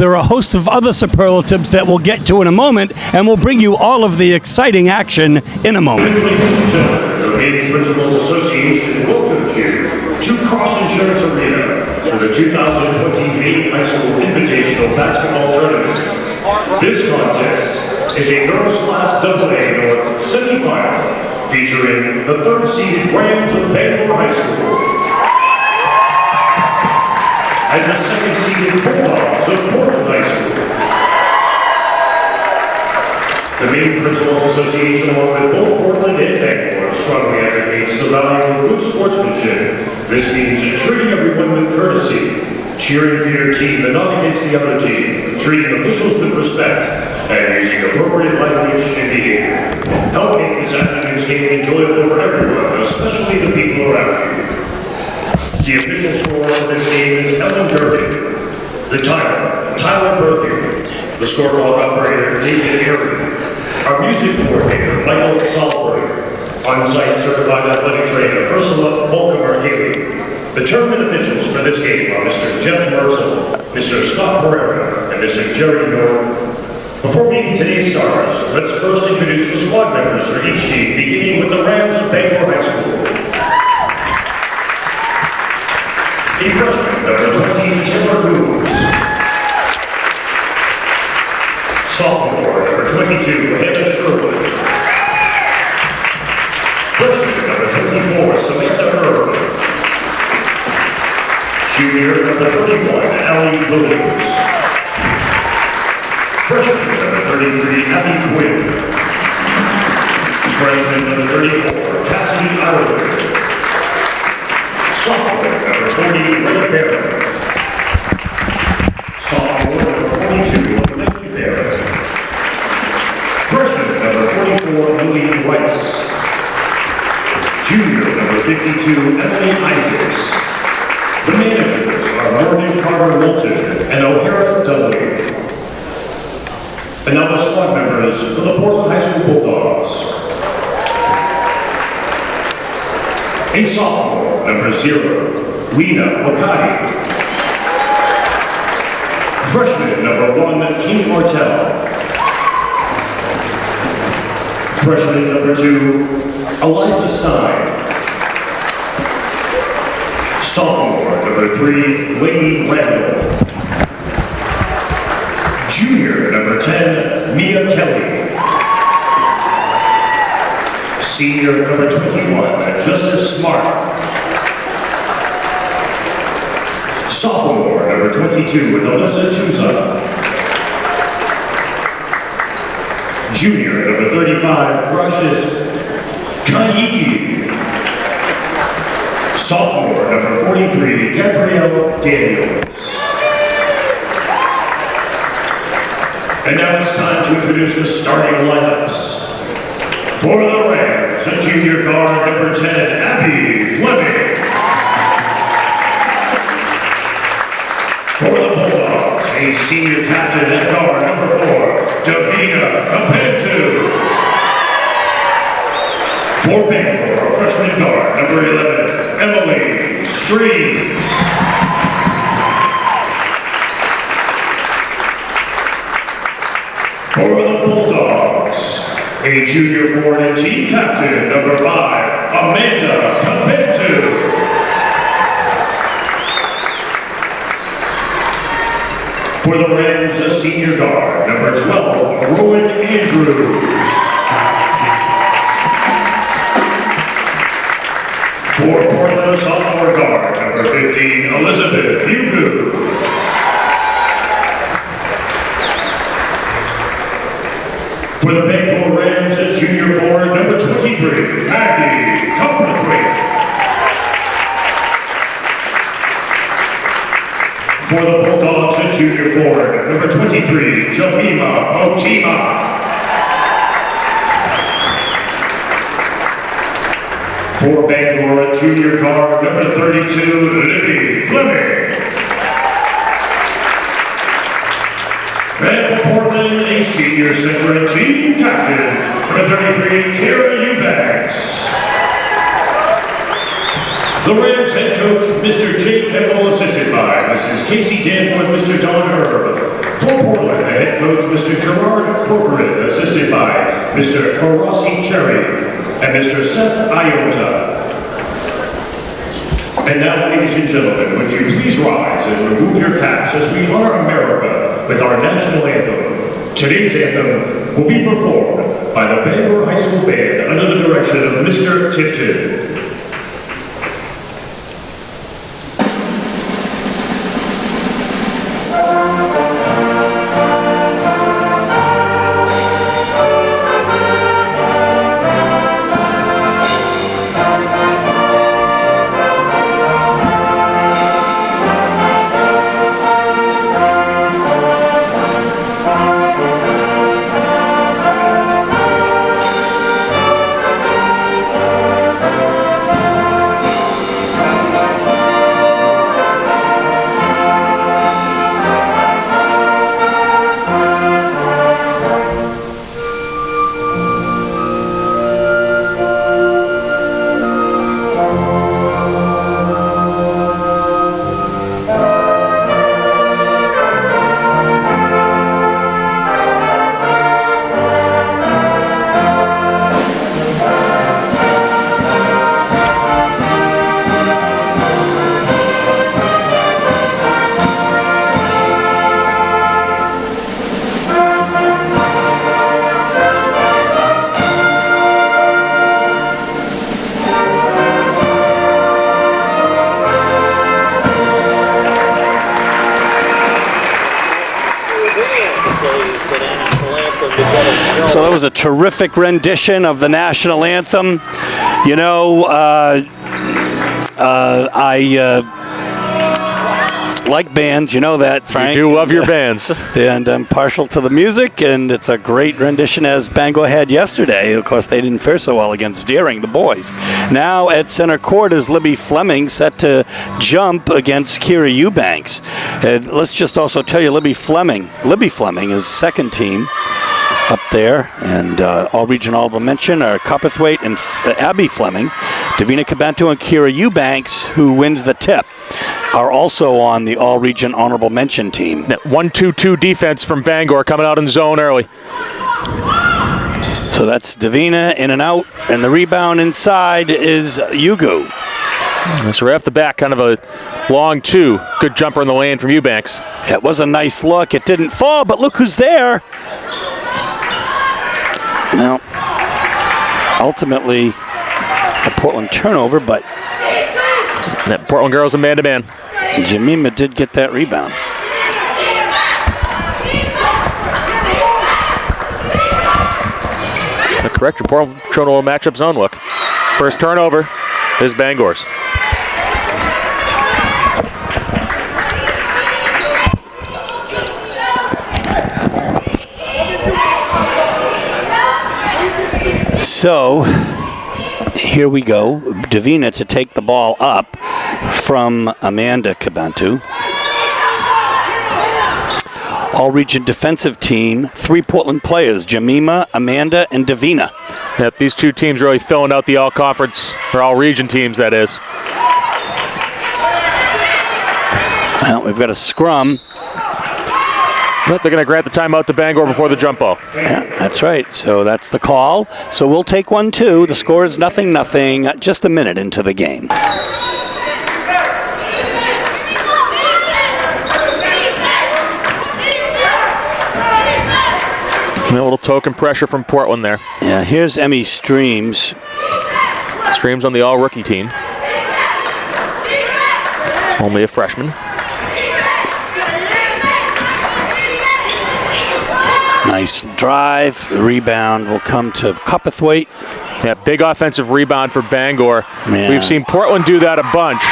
there are a host of other superlatives that we'll get to in a moment, and we'll bring you all of the exciting action in a moment. Ladies and gentlemen, the Maine Principals Association welcomes you to Cross Insurance Arena for the 2020 Maine High School Invitational Basketball Tournament. This contest is a girls' class AA North semifinal featuring the third-seeded Rams of Bangor High School and the second-seeded Bulldogs of Portland High School. The Maine Principals Association, along with both Portland and Bangor, strongly advocates the value of good sportsmanship. This means treating everyone with courtesy, cheering for your team and not against the other team, treating officials with respect, and using appropriate language and behavior. Help make this afternoon's game enjoyable for everyone, especially the people around you. The official scorer for this game is Ellen Derby. The timer, Tyler Berthier. The scoreboard operator, David Erie. Our music coordinator, Michael Salisbury. On-site certified athletic trainer, Ursula Volker-Haley. The tournament officials for this game are Mr. Jeff Merzel, Mr. Scott Pereira, and Mr. Jerry Norton. Before meeting today's stars, let's first introduce the squad members for each team, beginning with the Rams of Bangor High School. A freshman, number 20, Taylor Goose. Sophomore, number 22, Hannah Sherwood. Freshman, number 24, Samantha Herb. Junior, number 31, Allie Williams. Freshman, number 33, Abby Quinn. Freshman, number 34, Cassidy Ireland. Sophomore, number 40, Ray Barrett. Sophomore, number 42, Olivia Barrett. Freshman, number 44, Lily Rice. Junior, number 52, Emily Isaacs. The managers are Morgan Carter Moulton and O'Hara Dudley. And now the squad members for the Portland High School Bulldogs. A sophomore, number 0, Lena Wakati. Freshman, number 1, Kate Martell. Freshman, number 2, Eliza Stein. Sophomore, number 3, Wayne Randall. Junior, number 10, Mia Kelly. Senior, number 21, Justice Smart. Sophomore, number 22, Alyssa Tuza. Junior, number 35, Precious Kaiki. Sophomore, number 43, Gabrielle Daniels. And now it's time to introduce the starting lineups. For the Rams, a junior guard, number 10, Abby Fleming. For the Bulldogs, a senior captain at guard, number 4, Davina Capentu. For Bangor, a freshman guard, number 11, Emily Streams. For the Bulldogs, a junior forward and team captain, number 5, Amanda Capentu. For the Rams, a senior guard, number 12, Rowan Andrews. For Portland, a sophomore guard, number 15, Elizabeth Hugo. For the Bangor Rams, a junior forward, number 23, Maggie Copperthwaite. For the Bulldogs, a junior forward, number 23, Jamima Otima. For Bangor, a junior guard, number 32, Libby Fleming. And for Portland, a senior center and team captain, number 33, Kara Eubanks. The Rams head coach, Mr. Jay Kendall, assisted by Mrs. Casey Danforth, Mr. Don Herb. coach Mr. Gerard Corcoran, assisted by Mr. Farasi Cherry and Mr. Seth Iota. And now, ladies and gentlemen, would you please rise and remove your caps as we honor America with our national anthem. Today's anthem will be performed by the Bangor High School Band under the direction of Mr. Tipton. So that was a terrific rendition of the national anthem. You know, I like bands, you know that, Frank. You do love your bands. And I'm partial to the music, and it's a great rendition as Bangor had yesterday. Of course, they didn't fare so well against Deering, the boys. Now at center court is Libby Fleming, set to jump against Kira Eubanks. And let's just also tell you, Libby Fleming is second team up there, and all-region honorable mention are Copperthwaite and Abby Fleming. Davina Cabanto and Kira Eubanks, who wins the tip, are also on the all-region honorable mention team. 1-2-2 defense from Bangor coming out in zone early. So that's Davina in and out, and the rebound inside is Yugu. So right off the back, kind of a long two. Good jumper in the lane from Eubanks. It was a nice look. It didn't fall, but look who's there. Now, ultimately, a Portland turnover, but that Portland girls a man-to-man. Jemima did get that rebound. Correct, your Portland turnover matchup zone look. First turnover is Bangor's. So, here we go. Davina to take the ball up from Amanda Cabantu. All-region defensive team, 3 Portland players, Jemima, Amanda, and Davina. Yep, these two teams really filling out the all-conference, or all-region teams, that is. Well, we've got a scrum. But they're going to grant the timeout to Bangor before the jump ball. Yeah, that's right. So that's the call. So we'll take 1-2. The score is 0-0, just a minute into the game. A little token pressure from Portland there. Yeah, here's Emmy Streams. Streams on the all-rookie team. Only a freshman. Nice drive. The rebound will come to Copperthwaite. Yeah, big offensive rebound for Bangor. Yeah. We've seen Portland do that a bunch.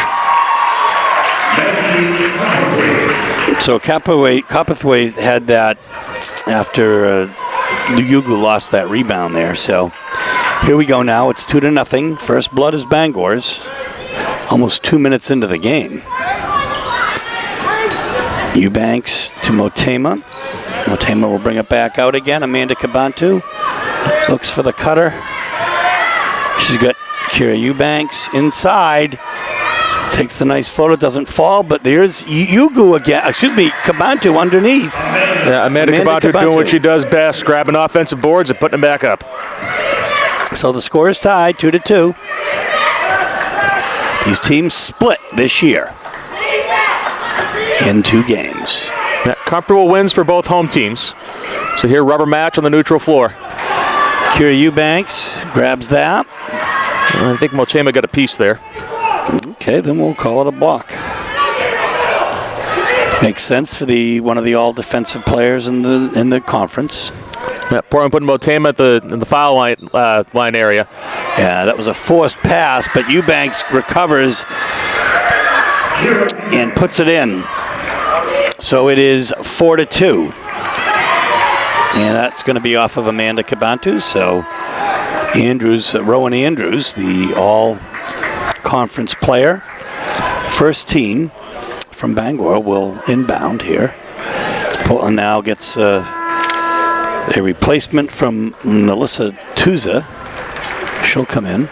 So Copperthwaite had that after Yugu lost that rebound there. So here we go now. It's 2-0. First blood is Bangor's. Almost 2 minutes into the game. Eubanks to Motema. Motema will bring it back out again. Amanda Cabantu looks for the cutter. She's got Kira Eubanks inside. Takes the nice photo, doesn't fall, but there's Yugu again. Excuse me, Kabantu underneath. Yeah, Amanda Kabantu doing what she does best, grabbing offensive boards and putting them back up. So the score is tied, 2-2. These teams split this year in 2 games. Yeah, comfortable wins for both home teams. So here, rubber match on the neutral floor. Kira Eubanks grabs that. I think Motema got a piece there. Okay, then we'll call it a block. Makes sense for one of the all-defensive players in the conference. Yeah, Portland putting Motema in the foul line area. Yeah, that was a forced pass, but Eubanks recovers and puts it in. So it is 4-2. And that's going to be off of Amanda Kabantu. So Rowan Andrews, the all-conference player, first team from Bangor, will inbound here. Portland now gets a replacement from Melissa Tuza. She'll come in.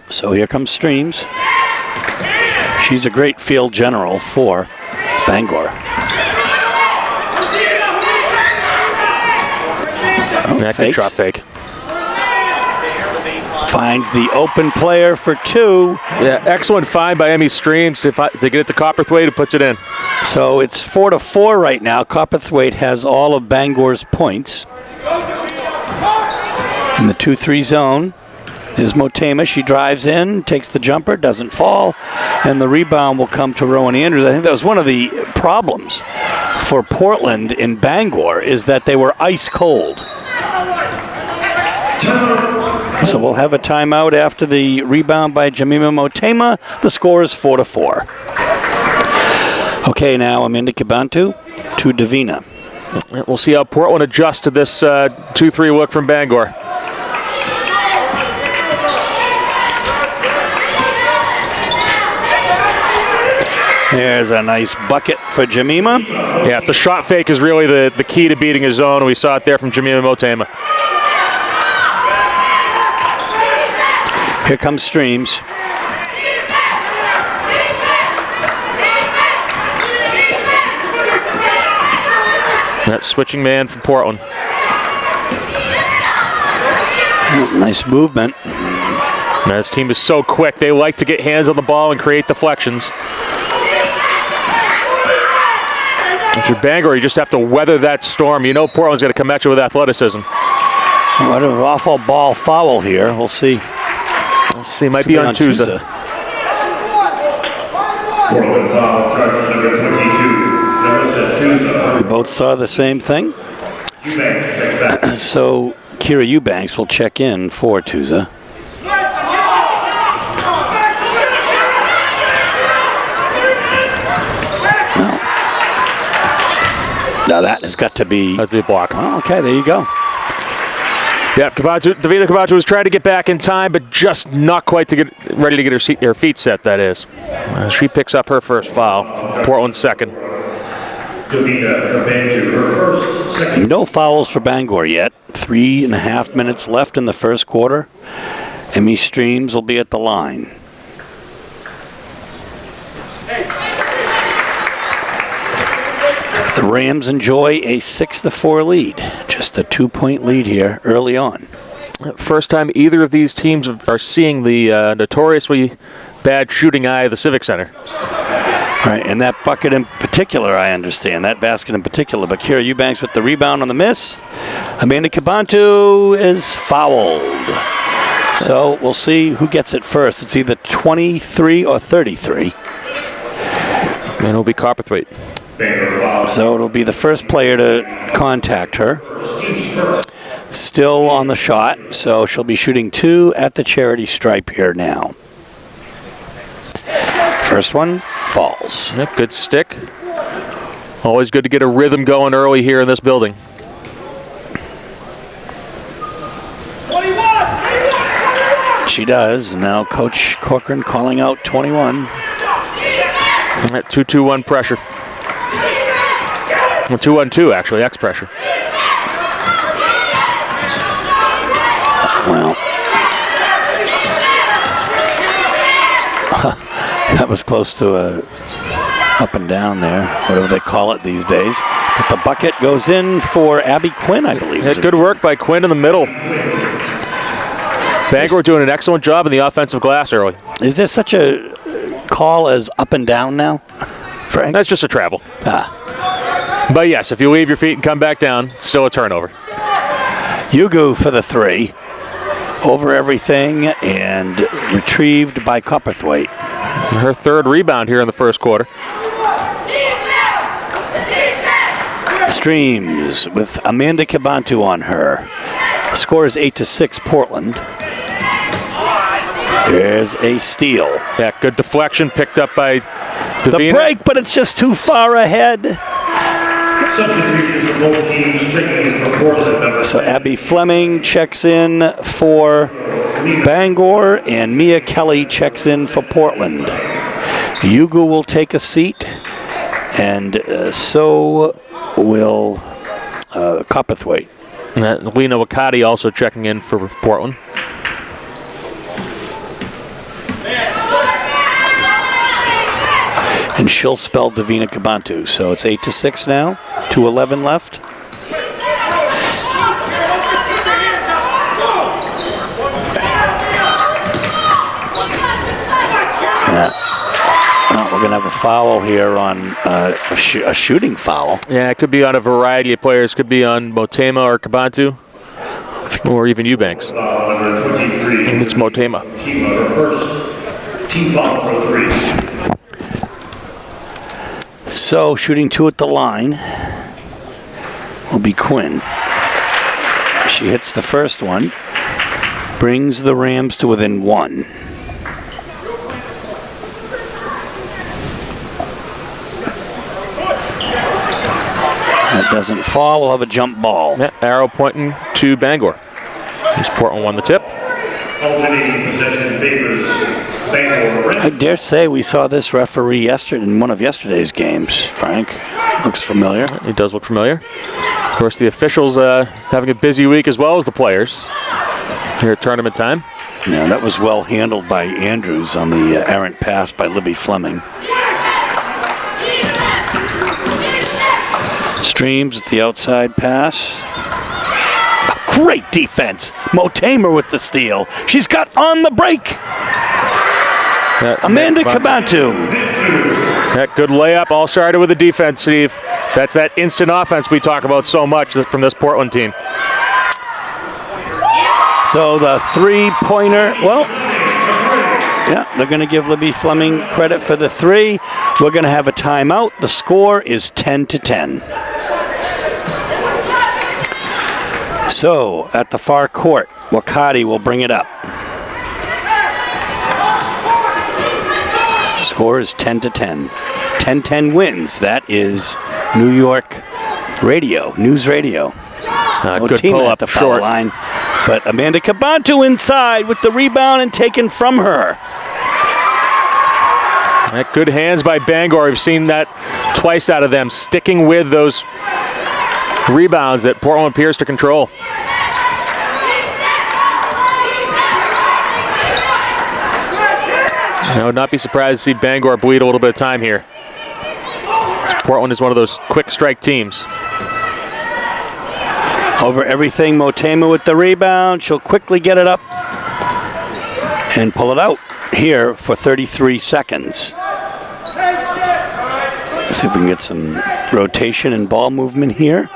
So here comes Streams. She's a great field general for Bangor. Good shot fake. Finds the open player for 2. Yeah, excellent find by Emmy Streams to get it to Copperthwaite, who puts it in. So it's 4-4 right now. Copperthwaite has all of Bangor's points. In the 2-3 zone is Motema. She drives in, takes the jumper, doesn't fall, and the rebound will come to Rowan Andrews. I think that was one of the problems for Portland in Bangor, is that they were ice cold. So we'll have a timeout after the rebound by Jemima Motema. The score is 4-4. Okay, now Amanda Kabantu to Davina. We'll see how Portland adjusts to this 2-3 look from Bangor. There's a nice bucket for Jemima. Yeah, the shot fake is really the key to beating a zone. We saw it there from Jemima Motema. Here comes Streams. That switching man from Portland. Nice movement. Man, this team is so quick. They like to get hands on the ball and create deflections. If you're Bangor, you just have to weather that storm. You know Portland's going to come at you with athleticism. What an awful ball foul here. We'll see. We'll see. Might be on Tuesday. Portland foul charges number 22. We both saw the same thing. So Kira Eubanks will check in for Tuza. Now that has got to be... Has to be a block. Oh, okay, there you go. Yep, Davina Kabantu was trying to get back in time, but just not quite to get ready to get her feet set, that is. She picks up her first foul. Portland second. Davina Kabantu, her first, second. No fouls for Bangor yet. 3.5 minutes left in the first quarter. Emmy Streams will be at the line. The Rams enjoy a 6-4 lead. Just a 2-point lead here early on. First time either of these teams are seeing the notoriously bad shooting eye of the Civic Center. Right, and that bucket in particular, I understand. That basket in particular. But Kira Eubanks with the rebound on the miss. Amanda Kabantu is fouled. So we'll see who gets it first. It's either 23 or 33. And it'll be Copperthwaite. So it'll be the first player to contact her. Still on the shot, so she'll be shooting 2 at the charity stripe here now. First one falls. Yep, good stick. Always good to get a rhythm going early here in this building. She does, and now Coach Corcoran calling out 21. That 2-2-1 pressure. 2-1-2 actually, X pressure. That was close to a up and down there, whatever they call it these days. But the bucket goes in for Abby Quinn, I believe. Yeah, good work by Quinn in the middle. Bangor doing an excellent job in the offensive glass early. Is there such a call as up and down now, Frank? That's just a travel. But yes, if you leave your feet and come back down, still a turnover. Yugu for the 3. Over everything and retrieved by Copperthwaite. Her 3rd rebound here in the first quarter. Streams with Amanda Cabantu on her. Score is 8-6 Portland. There's a steal. Yeah, good deflection picked up by Davina. The break, but it's just too far ahead. Substitutions of both teams checking in for Portland. So Abby Fleming checks in for Bangor, and Mia Kelly checks in for Portland. Yugu will take a seat, and so will Copperthwaite. Lena Wakati also checking in for Portland. And she'll spell Davina Cabantu. So it's 8-6 now. 2:11 left. We're going to have a foul here on a shooting foul. Yeah, it could be on a variety of players. Could be on Motema or Cabantu, or even Eubanks. Number 23. It's Motema. Her first team foul for 3. So shooting 2 at the line will be Quinn. She hits the first one, brings the Rams to within 1. That doesn't fall. We'll have a jump ball. Yeah, arrow pointing to Bangor. As Portland won the tip. Alternating possession favors Bangor. I dare say we saw this referee yesterday in one of yesterday's games, Frank. Looks familiar. He does look familiar. Of course, the officials having a busy week as well as the players here at tournament time. Yeah, that was well handled by Andrews on the errant pass by Libby Fleming. Streams at the outside pass. Great defense. Motema with the steal. She's got on the break. Amanda Cabantu. That good layup all started with the defense, Steve. That's that instant offense we talk about so much from this Portland team. So the three-pointer, well, yeah, they're going to give Libby Fleming credit for the 3. We're going to have a timeout. The score is 10-10. So at the far court, Wakati will bring it up. Score is 10-10. 10-10 wins. That is New York radio, news radio. No good team pull at up the foul short line. But Amanda Cabantu inside with the rebound and taken from her. Good hands by Bangor. We've seen that twice out of them, sticking with those rebounds that Portland appears to control. I would not be surprised to see Bangor bleed a little bit of time here. Portland is one of those quick strike teams. Over everything, Motema with the rebound. She'll quickly get it up and pull it out here for 33 seconds. Let's see if we can get some rotation and ball movement here.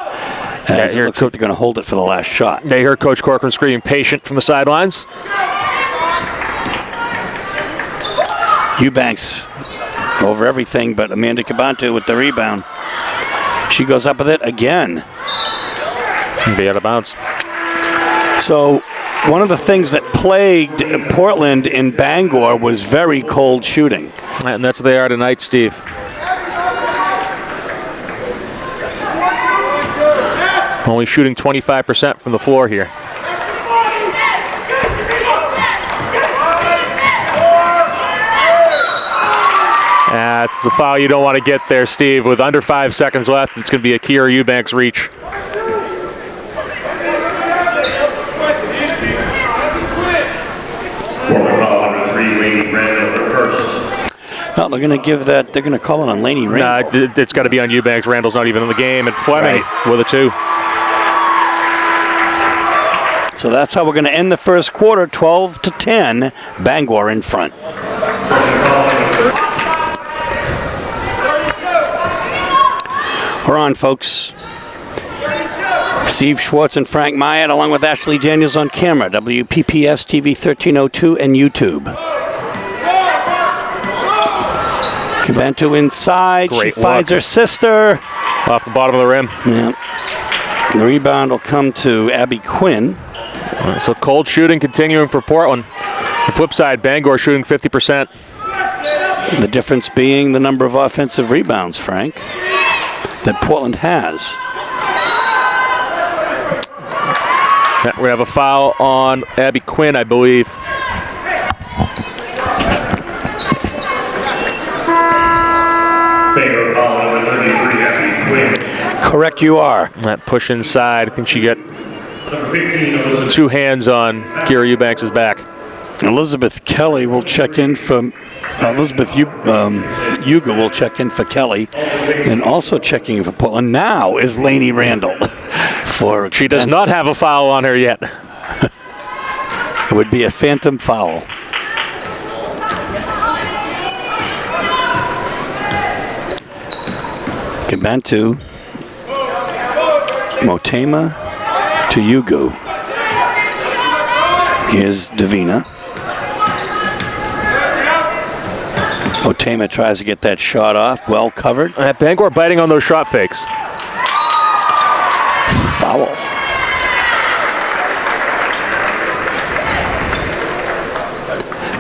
As it looks like they're going to hold it for the last shot. They hear Coach Corcoran screaming patient from the sidelines. Eubanks over everything, but Amanda Cabantu with the rebound. She goes up with it again. Be out of bounds. So one of the things that plagued Portland in Bangor was very cold shooting. And that's what they are tonight, Steve. Only shooting 25% from the floor here. That's the foul you don't want to get there, Steve. With under 5 seconds left, it's going to be a Kiera Eubanks reach. Portland foul number 3, Wayne Brandon, the first. Well, they're going to give that. They're going to call it on Laney Randall. Nah, it's got to be on Eubanks. Randall's not even in the game, and Fleming with a 2. So that's how we're going to end the first quarter, 12-10, Bangor in front. We're on, folks. Steve Schwartz and Frank Myatt, along with Ashley Daniels on camera, WPPS TV 1302 and YouTube. Cabantu inside. Great she finds her sister. Off the bottom of the rim. Yeah. The rebound will come to Abby Quinn. So cold shooting continuing for Portland. The flip side, Bangor shooting 50%. The difference being the number of offensive rebounds, Frank, that Portland has. We have a foul on Abby Quinn, I believe. Bangor foul number 33, Abby Quinn. Correct, you are. That push inside. I think she got Number 15, Elizabeth. 2 hands on Kira Eubanks' back. Elizabeth Kelly will check in for Yuga will check in for Kelly, and also checking in for Portland now is Laney Randall. She does not have a foul on her yet. It would be a phantom foul. Cabantu, Motema to Yugu. Here's Davina. Motema tries to get that shot off, well covered. Bangor biting on those shot fakes. Foul.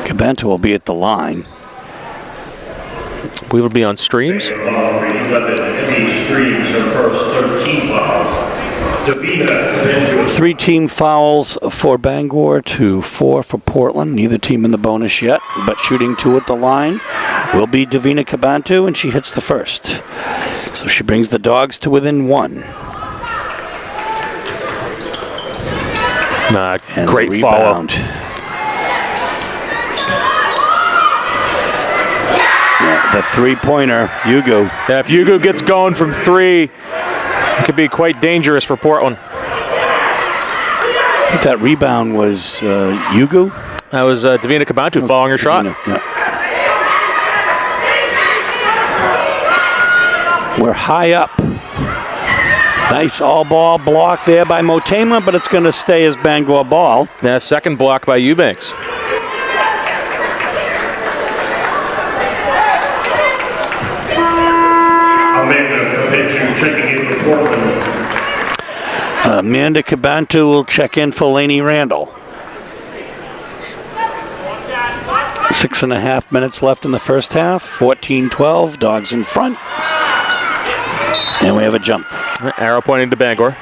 Cabantu will be at the line. We will be on streams. Streams her first 13 fouls. Davina. 3 team fouls for Bangor to 4 for Portland. Neither team in the bonus yet, but shooting 2 at the line will be Davina Cabantu, and she hits the first. So she brings the Dogs to within 1. And Great the follow. rebound. Yeah, the 3-pointer, Yugo. Yeah, if Yugo gets going from 3, it could be quite dangerous for Portland. I think that rebound was Yugo. That was Davina Cabantu following her shot. Yeah. We're high up. Nice all-ball block there by Motema, but it's going to stay as Bangor ball. Yeah, second block by Eubanks. Amanda Cabantu will check in for Laney Randall. 6.5 minutes left in the first half. 14-12, Dogs in front. And we have a jump. Arrow pointing to Bangor.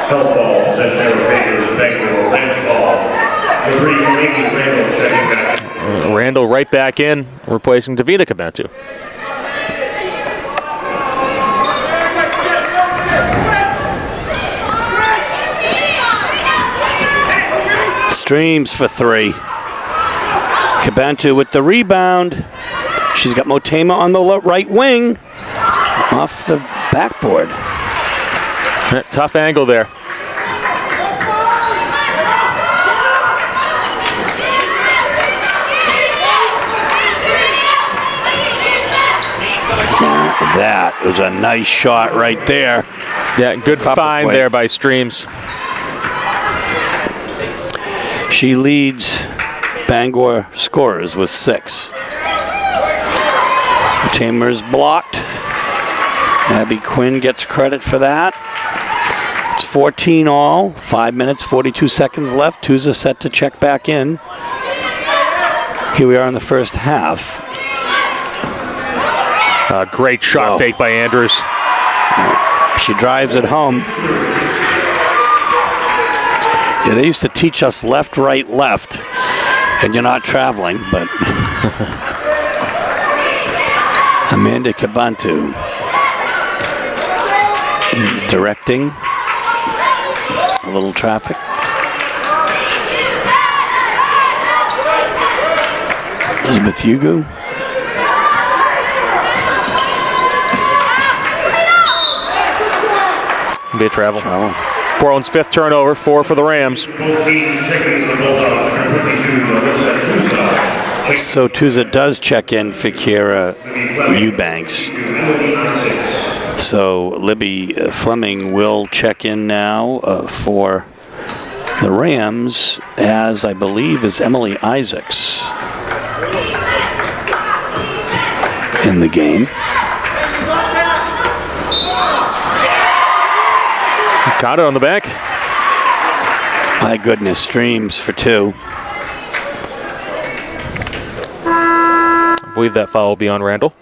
Help ball, possession of Baker's Bangor, bench ball. Randall checking back. Randall right back in, replacing Davina Cabantu. Streams for 3. Cabantu with the rebound. She's got Motema on the right wing. Off the backboard. Tough angle there. That was a nice shot right there. Yeah, good find there by Streams. She leads Bangor scorers with 6. Tamer's blocked. Abby Quinn gets credit for that. It's 14 all. 5 minutes, 42 seconds left. Tuza set to check back in. Here we are in the first half. Great shot fake by Andrews. She drives it home. Yeah, they used to teach us left, right, left, and you're not traveling, but Amanda Cabantu directing a little traffic. Elizabeth Hugo. Be a travel. Portland's 5th turnover, 4 for the Rams. So Tuza does check in for Kira Eubanks. So Libby Fleming will check in now for the Rams, as I believe is Emily Isaacs in the game. Got it on the back. My goodness, streams for 2. I believe that foul will be on Randall.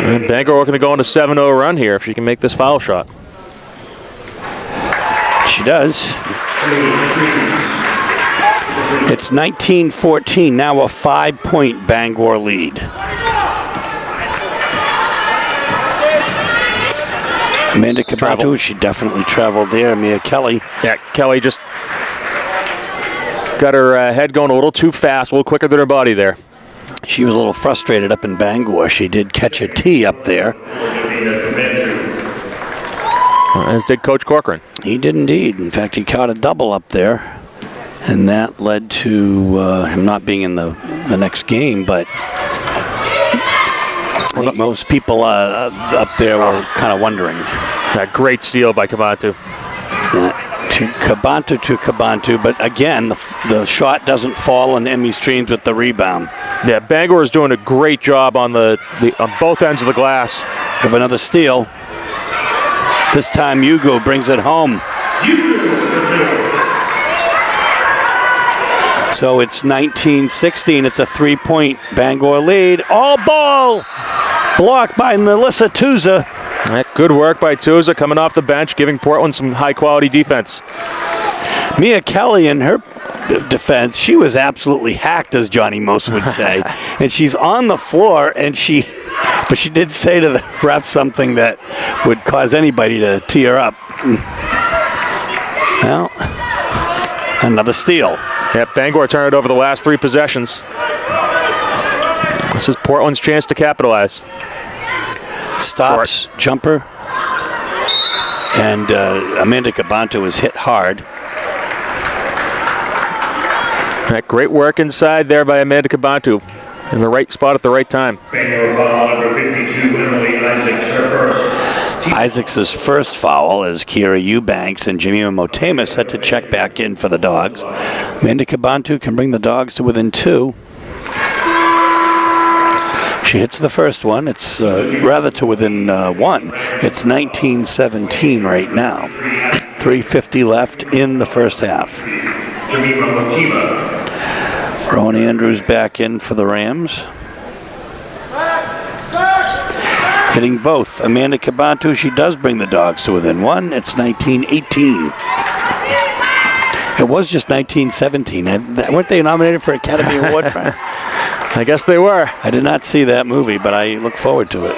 And Bangor looking to go on a 7-0 run here if she can make this foul shot. She does. It's 19-14, now a 5-point Bangor lead. Amanda Cabantu, she definitely traveled there. Mia Kelly. Yeah, Kelly just got her head going a little too fast, a little quicker than her body there. She was a little frustrated up in Bangor. She did catch a tee up there. As did Coach Corcoran. He did indeed. In fact, he caught a double up there. And that led to him not being in the next game, but I think most people up there were kind of wondering. That great steal by Cabantu. To Cabantu, but again, the shot doesn't fall on Emmy Streams with the rebound. Yeah, Bangor is doing a great job on on both ends of the glass. Have another steal. This time Hugo brings it home. So it's 19-16. It's a 3-point Bangor lead. All ball blocked by Melissa Tuza. Good work by Tuza coming off the bench, giving Portland some high-quality defense. Mia Kelly in her defense, she was absolutely hacked, as Johnny Most would say. And she's on the floor, but she did say to the ref something that would cause anybody to tear up. Well, another steal. Yeah, Bangor turned it over the last 3 possessions. This is Portland's chance to capitalize. Stops, jumper, and Amanda Cabantu was hit hard. Great work inside there by Amanda Cabantu. In the right spot at the right time. Bangor foul number 52, Emily Isaacs, her first. Isaacs' first foul as Kira Eubanks and Jemima Motema set to check back in for the Dogs. Amanda Cabantu can bring the Dogs to within 2. She hits the first one. It's rather to within 1. It's 19-17 right now. 3:50 left in the first half. Jemima Motema. Rowan Andrews back in for the Rams. Hitting both. Amanda Cabantu, she does bring the Dogs to within 1. It's 19-18. It was just 19-17. Weren't they nominated for Academy Award? I guess they were. I did not see that movie, but I look forward to it.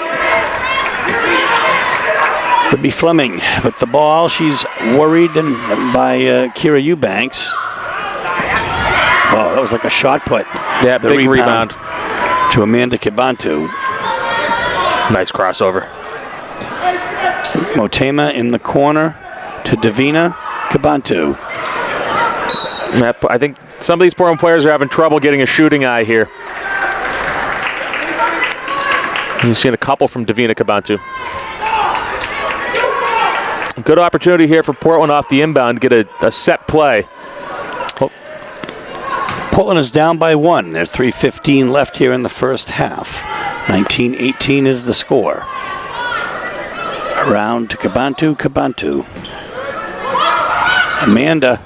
Libby Fleming with the ball. She's worried by Kira Eubanks. Oh, that was like a shot put. Yeah, the big rebound to Amanda Cabantu. Nice crossover. Motema in the corner to Davina Cabantu. I think some of these Portland players are having trouble getting a shooting eye here. You've seen a couple from Davina Cabantu. Good opportunity here for Portland off the inbound to get a set play. Portland is down by 1. There's 3:15 left here in the first half. 19-18 is the score. Around to Cabantu. Amanda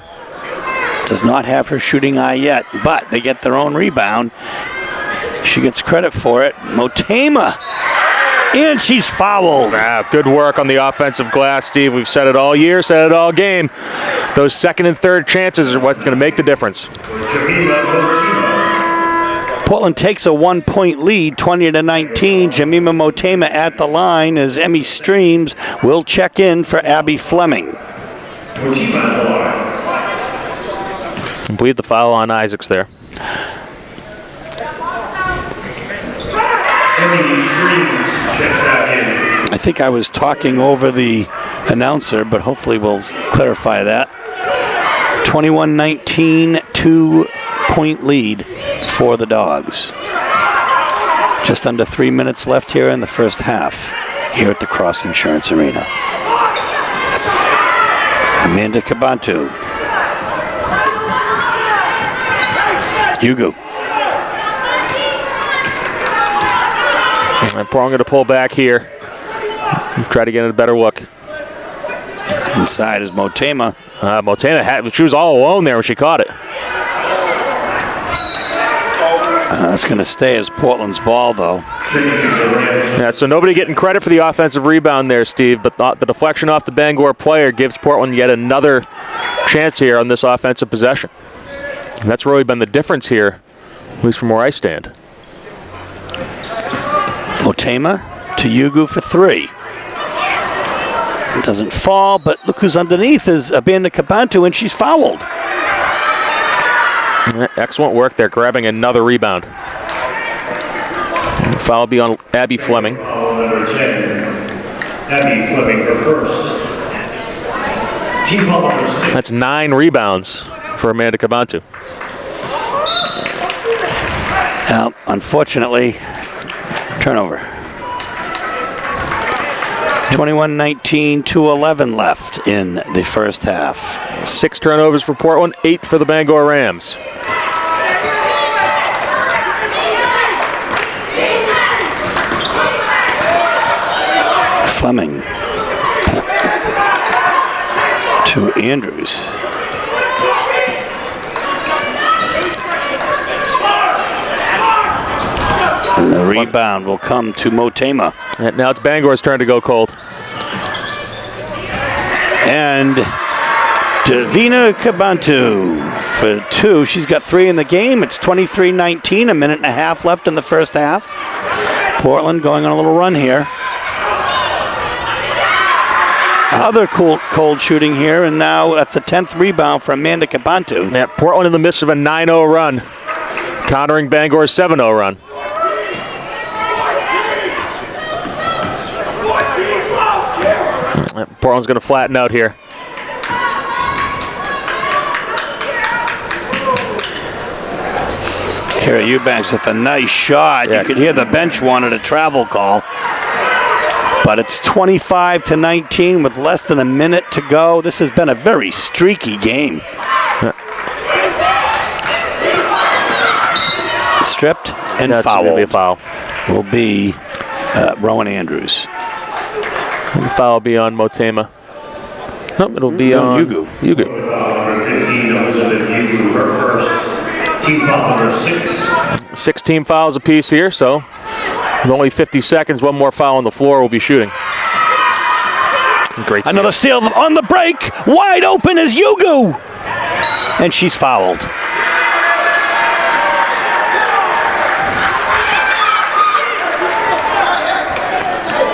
does not have her shooting eye yet, but they get their own rebound. She gets credit for it. Motema, and she's fouled. Good work on the offensive glass, Steve. We've said it all year, said it all game. Those second and third chances are what's going to make the difference. Portland takes a 1-point lead, 20-19. Jemima Motema at the line as Emmy Streams will check in for Abby Fleming. I believe the foul on Isaacs there. I think I was talking over the announcer, but hopefully we'll clarify that. 21-19, 2-point lead for the Dogs. Just under 3 minutes left here in the first half here at the Cross Insurance Arena. Amanda Cabantu. Hugo. And Portland going to pull back here. Try to get a better look. Inside is Motema. Motema she was all alone there when she caught it. That's going to stay as Portland's ball, though. Yeah, so nobody getting credit for the offensive rebound there, Steve, but the deflection off the Bangor player gives Portland yet another chance here on this offensive possession. And that's really been the difference here, at least from where I stand. Motema to Yugu for 3. It doesn't fall, but look who's underneath is Amanda Cabantu, and she's fouled. Excellent work there, grabbing another rebound. Foul will be on Abby Fleming. Number 10, Abby Fleming, her first. Team foul number 6. That's 9 rebounds for Amanda Cabantu. Now, unfortunately, turnover. 21-19, 2:11 left in the first half. 6 turnovers for Portland, 8 for the Bangor Rams. Fleming to Andrews. And the rebound will come to Motema. And now it's Bangor's turn to go cold. And Davina Cabantu for 2. She's got 3 in the game. It's 23-19, a minute and a half left in the first half. Portland going on a little run here. Other cold shooting here, and now that's a 10th rebound for Amanda Cabantu. Yeah, Portland in the midst of a 9-0 run, countering Bangor's 7-0 run. Portland's going to flatten out here. Kara Eubanks with a nice shot. Yeah. You could hear the bench wanted a travel call. But it's 25-19 with less than a minute to go. This has been a very streaky game. Stripped and fouled. Will be a foul. Will be Rowan Andrews. The foul will be on Motema. Nope, it'll be on Yugu. Yugu. Number 15, Elizabeth Yugu, her first. Team foul number 6. 6 team fouls apiece here, so with only 50 seconds, one more foul on the floor will be shooting. Great. Another steal on the break. Wide open is Yugu. And she's fouled.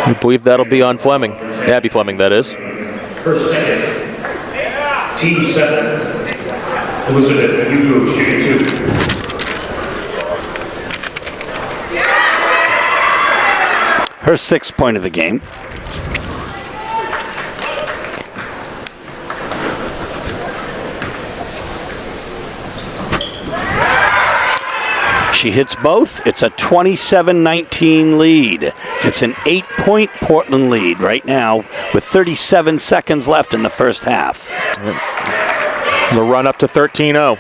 I believe that'll be on Fleming. Abby Fleming, that is. Her second. Team 7. Elizabeth Yugu shooting 2. Her 6th point of the game. She hits both. It's a 27-19 lead. It's an 8-point Portland lead right now with 37 seconds left in the first half. The run up to 13-0.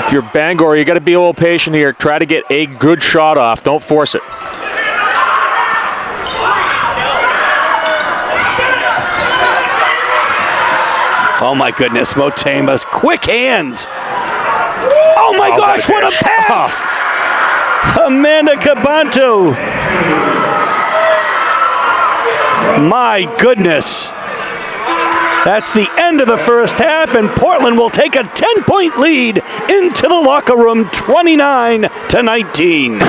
If you're Bangor, you got to be a little patient here. Try to get a good shot off. Don't force it. Oh my goodness, Motema's quick hands. Oh my gosh, what a pass! Amanda Cabantu. My goodness. That's the end of the first half, and Portland will take a 10-point lead into the locker room, 29-19.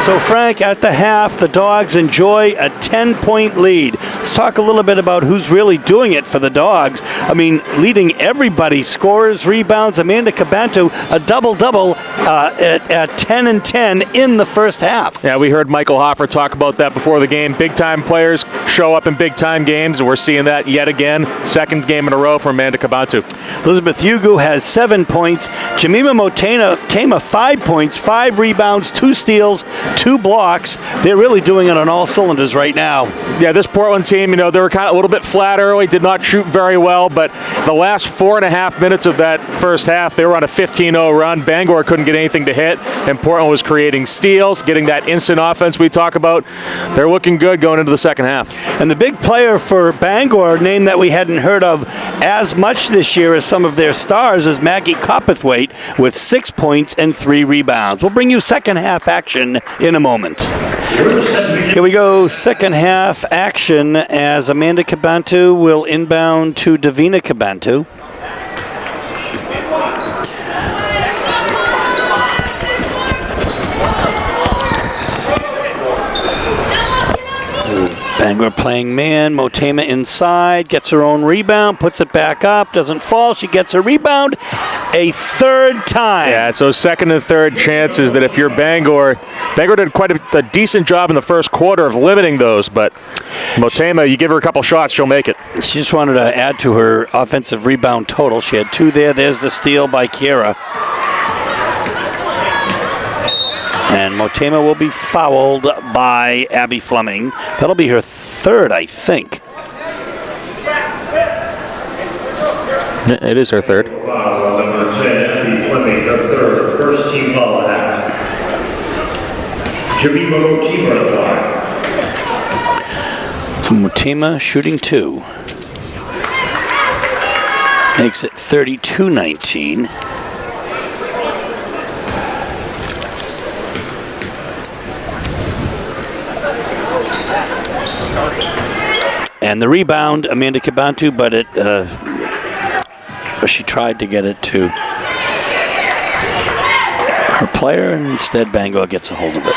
So, Frank, at the half, the Dogs enjoy a 10-point lead. Let's talk a little bit about who's really doing it for the Dogs. I mean, leading everybody, scorers, rebounds. Amanda Cabantu, a double-double at 10 and 10 in the first half. Yeah, we heard Michael Hoffer talk about that before the game. Big-time players show up in big-time games, and we're seeing that yet again. Second game in a row for Amanda Cabantu. Elizabeth Yugu has 7 points. Jemima Motema 5 points, 5 rebounds, 2 steals, 2 blocks. They're really doing it on all cylinders right now. Yeah, this Portland team, they were kind of a little bit flat early, did not shoot very well, but the last 4.5 minutes of that first half, they were on a 15-0 run. Bangor couldn't get anything to hit, and Portland was creating steals, getting that instant offense we talk about. They're looking good going into the second half. And the big player for Bangor, a name that we hadn't heard of as much this year as some of their stars, is Maggie Copperthwaite with 6 points and 3 rebounds. We'll bring you second half action in a moment. Here we go, second half action as Amanda Cabantu will inbound to Davina Cabantu. Bangor playing man, Motema inside, gets her own rebound, puts it back up, doesn't fall, she gets a rebound a third time. Yeah, it's those second and third chances that if you're Bangor did quite a decent job in the first quarter of limiting those, but Motema, you give her a couple shots, she'll make it. She just wanted to add to her offensive rebound total. She had 2 there. There's the steal by Kiera. And Motema will be fouled by Abby Fleming. That'll be her third, I think. It is her third. Foul number 10, Abby Fleming, the third. First team foul at half. Jemima Motema at the line. So Motema shooting 2. Makes it 32-19. And the rebound, Amanda Cabantu, but she tried to get it to her player, and instead Bangor gets a hold of it.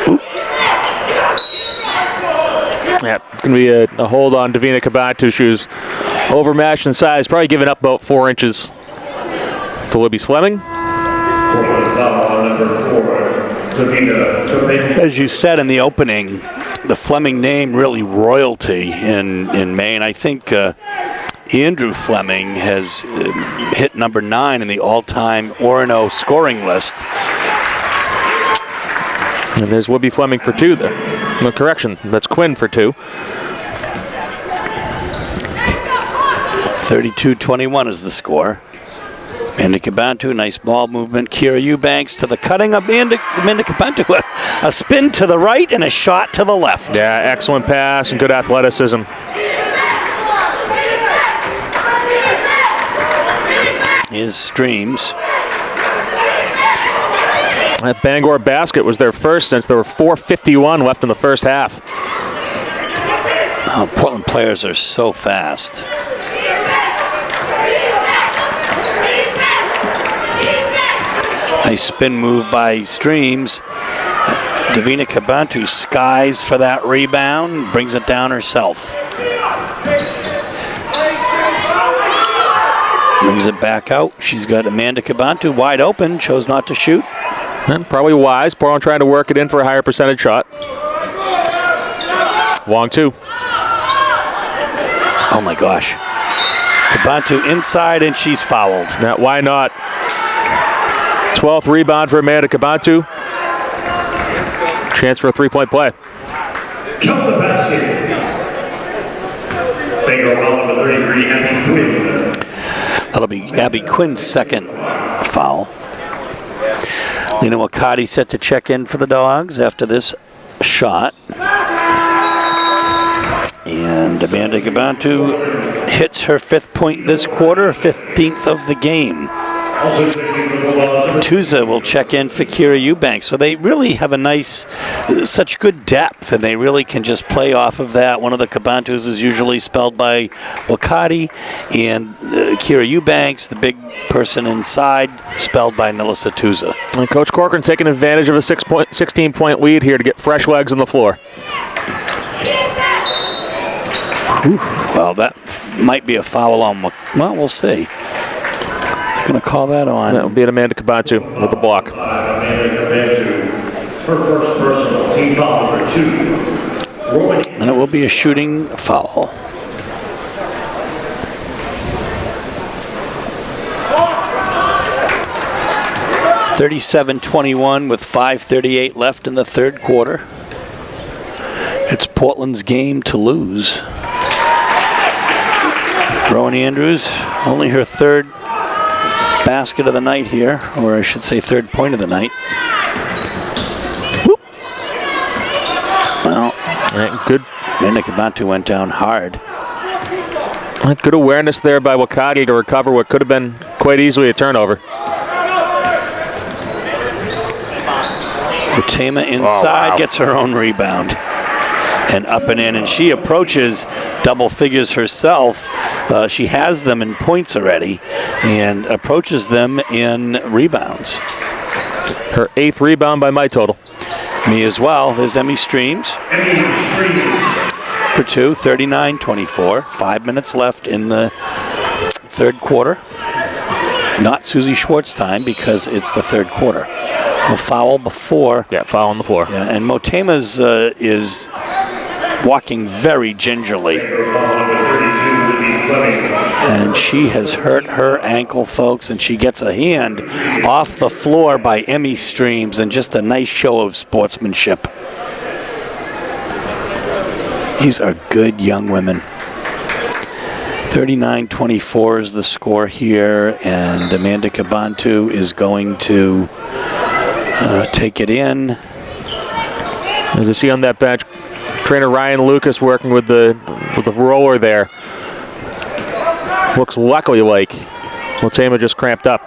Oop. Yeah, it's going to be a hold on Davina Cabantu. She was overmatched in size, probably giving up about 4 inches to Libby Fleming. As you said in the opening, the Fleming name really royalty in Maine. I think Andrew Fleming has hit number 9 in the all-time Orono scoring list. And there's Libby Fleming for 2 there. No, correction, that's Quinn for 2. 32-21 is the score. Amanda Cabantu, nice ball movement. Kira Eubanks to the cutting of Amanda Cabantu. A spin to the right and a shot to the left. Yeah, excellent pass and good athleticism. Here's Streams. That Bangor basket was their first since there were 4:51 left in the first half. Oh, Portland players are so fast. Nice spin move by Streams. Davina Cabantu skies for that rebound, brings it down herself. Brings it back out. She's got Amanda Cabantu wide open, chose not to shoot. And probably wise. Portland trying to work it in for a higher percentage shot. Long 2. Oh my gosh. Cabantu inside and she's fouled. Now, why not? 12th rebound for Amanda Cabantu. Chance for a 3-point play. Count the basket. Bangor foul number 33, Abby Quinn. That'll be Abby Quinn's second foul. Lena Wakati set to check in for the Dogs after this shot. And Amanda Cabantu hits her 5th point this quarter, 15th of the game. Also taking Tuza will check in for Kira Eubanks. So they really have such good depth, and they really can just play off of that. One of the Kabantus is usually spelled by Wakati, and Kira Eubanks, the big person inside, spelled by Nilissa Tuza. And Coach Corcoran taking advantage of a 16-point lead here to get fresh legs on the floor. Ooh, well, that might be a foul on. Well, we'll see. They're going to call that on. That will be an Amanda Kabantu with the block. Amanda Kabantu, her first personal, team foul number 2. And it will be a shooting foul. (37-21) with 5:38 left in the third quarter. It's Portland's game to lose. Rowan Andrews, only her third basket of the night here, or I should say third point of the night. Whoop. Well, good. Amanda Kabantu went down hard. Good awareness there by Wakati to recover what could have been quite easily a turnover. Utema inside, gets her own rebound. And up and in, and she approaches double figures herself. She has them in points already and approaches them in rebounds. Her 8th rebound by my total. Me as well. There's Emmy Streams for 2, 39-24. 5 minutes left in the third quarter. Not Susie Schwartz time because it's the third quarter. A foul before. Yeah, foul on the floor. Yeah, and Motema's is walking very gingerly. And she has hurt her ankle, folks, and she gets a hand off the floor by Emmy Streams, and just a nice show of sportsmanship. These are good young women. 39-24 is the score here, and Amanda Kabantu is going to take it in. As you see on that bench, trainer Ryan Lucas working with the roller there. Looks luckily like Motema just cramped up.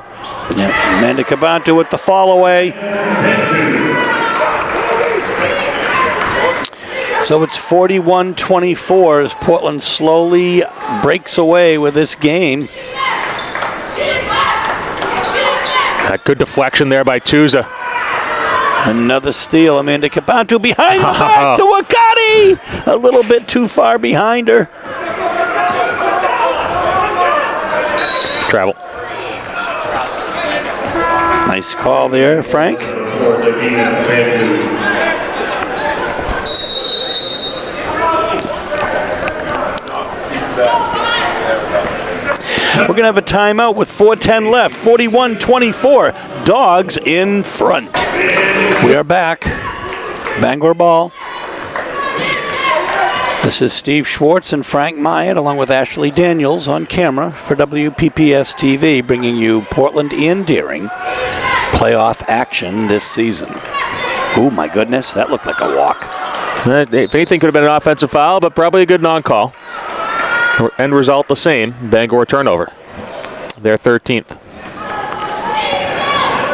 Yeah, Amanda Kabantu with the fall away. So it's 41-24 as Portland slowly breaks away with this game. That good deflection there by Tuza. Another steal. Amanda Kabantu behind the back to Wakati. A little bit too far behind her. Travel. Nice call there, Frank. We're going to have a timeout with 4:10 left. 41-24. Dogs in front. We are back. Bangor ball. This is Steve Schwartz and Frank Myatt along with Ashley Daniels on camera for WPPS TV, bringing you Portland and Deering playoff action this season. Oh my goodness, that looked like a walk. If anything, could have been an offensive foul, but probably a good non-call. End result the same. Bangor turnover. They're 13th.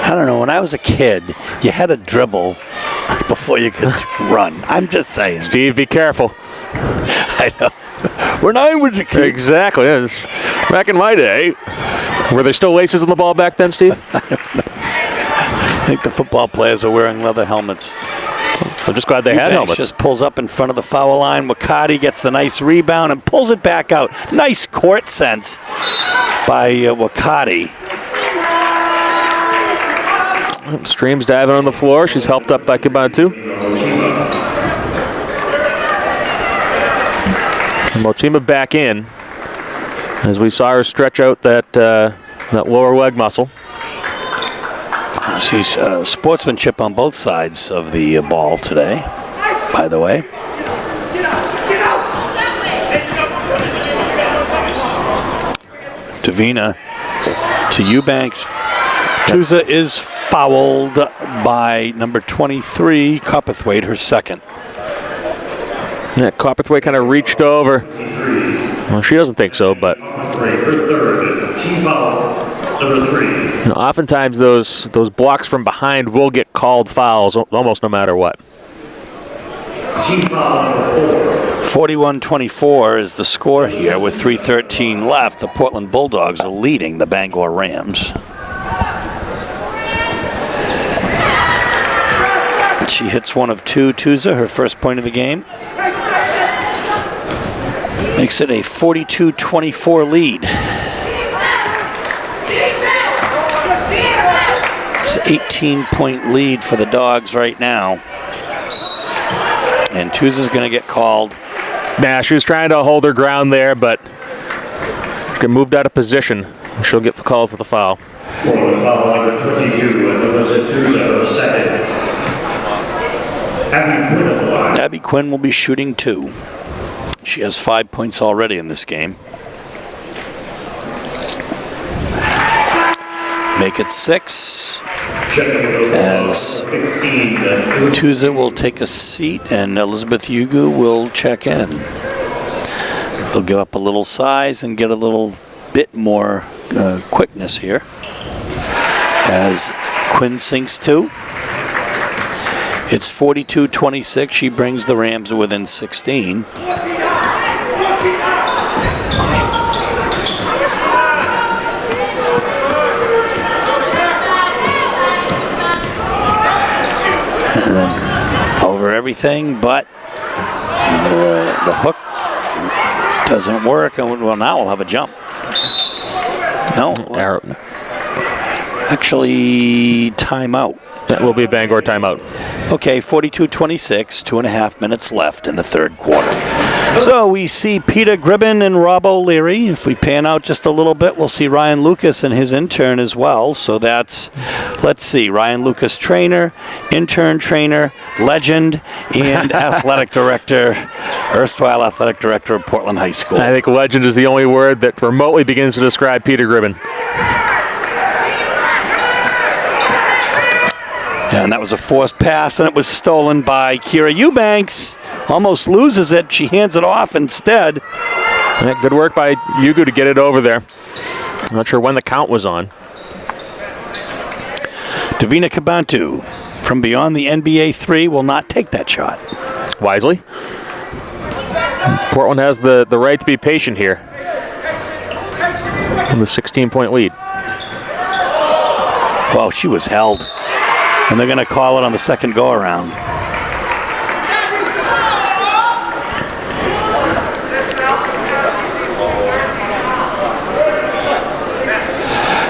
I don't know, when I was a kid, you had to dribble before you could run. I'm just saying. Steve, be careful. I know. When I was a kid. Exactly. Back in my day. Were there still laces in the ball back then, Steve? I think the football players are wearing leather helmets. I'm just glad they had helmets. Just pulls up in front of the foul line. Wakati gets the nice rebound and pulls it back out. Nice court sense by Wakati. Streams diving on the floor. She's helped up by Kabantu. Motema back in as we saw her stretch out that lower leg muscle. She's sportsmanship on both sides of the ball today, by the way. Davina to Eubanks. Tuza is fouled by number 23, Copperthwaite, her second. Yeah, Copperthwaite kind of reached over. Well, she doesn't think so, but. Her third, team foul. number 3. And oftentimes those blocks from behind will get called fouls almost no matter what. Team foul number 4. 41-24 is the score here with 3:13 left. The Portland Bulldogs are leading the Bangor Rams. She hits one of two. Tuza, her first point of the game. Makes it a 42-24 lead. It's an 18-point lead for the Dogs right now. And Tuza's going to get called. Yeah, she was trying to hold her ground there, but got moved out of position. She'll get called for the foul. Portland foul number 22, and Melissa Tuza, second. Abby Quinn on the line. Abby Quinn will be shooting 2. She has 5 points already in this game. Make it 6. As Tuza will take a seat and Elizabeth Yugu will check in. They'll give up a little size and get a little bit more quickness here. As Quinn sinks 2. It's 42-26. She brings the Rams within 16. And then over everything, but the hook doesn't work. And well, now we'll have a jump. No, actually, timeout. That will be a Bangor timeout. Okay, 42-26, 2.5 minutes left in the third quarter. So we see Peter Gribben and Rob O'Leary. If we pan out just a little bit, we'll see Ryan Lucas and his intern as well. So that's, let's see, Ryan Lucas trainer, intern trainer, legend, and athletic director, erstwhile athletic director of Portland High School. I think legend is the only word that remotely begins to describe Peter Gribben. Yeah, and that was a forced pass, and it was stolen by Kira Eubanks. Almost loses it. She hands it off instead. Yeah, good work by Yugu to get it over there. I'm not sure when the count was on. Davina Kabantu from beyond the NBA 3 will not take that shot. Wisely. Portland has the right to be patient here. In the 16-point lead. Well, she was held. And they're going to call it on the second go-around.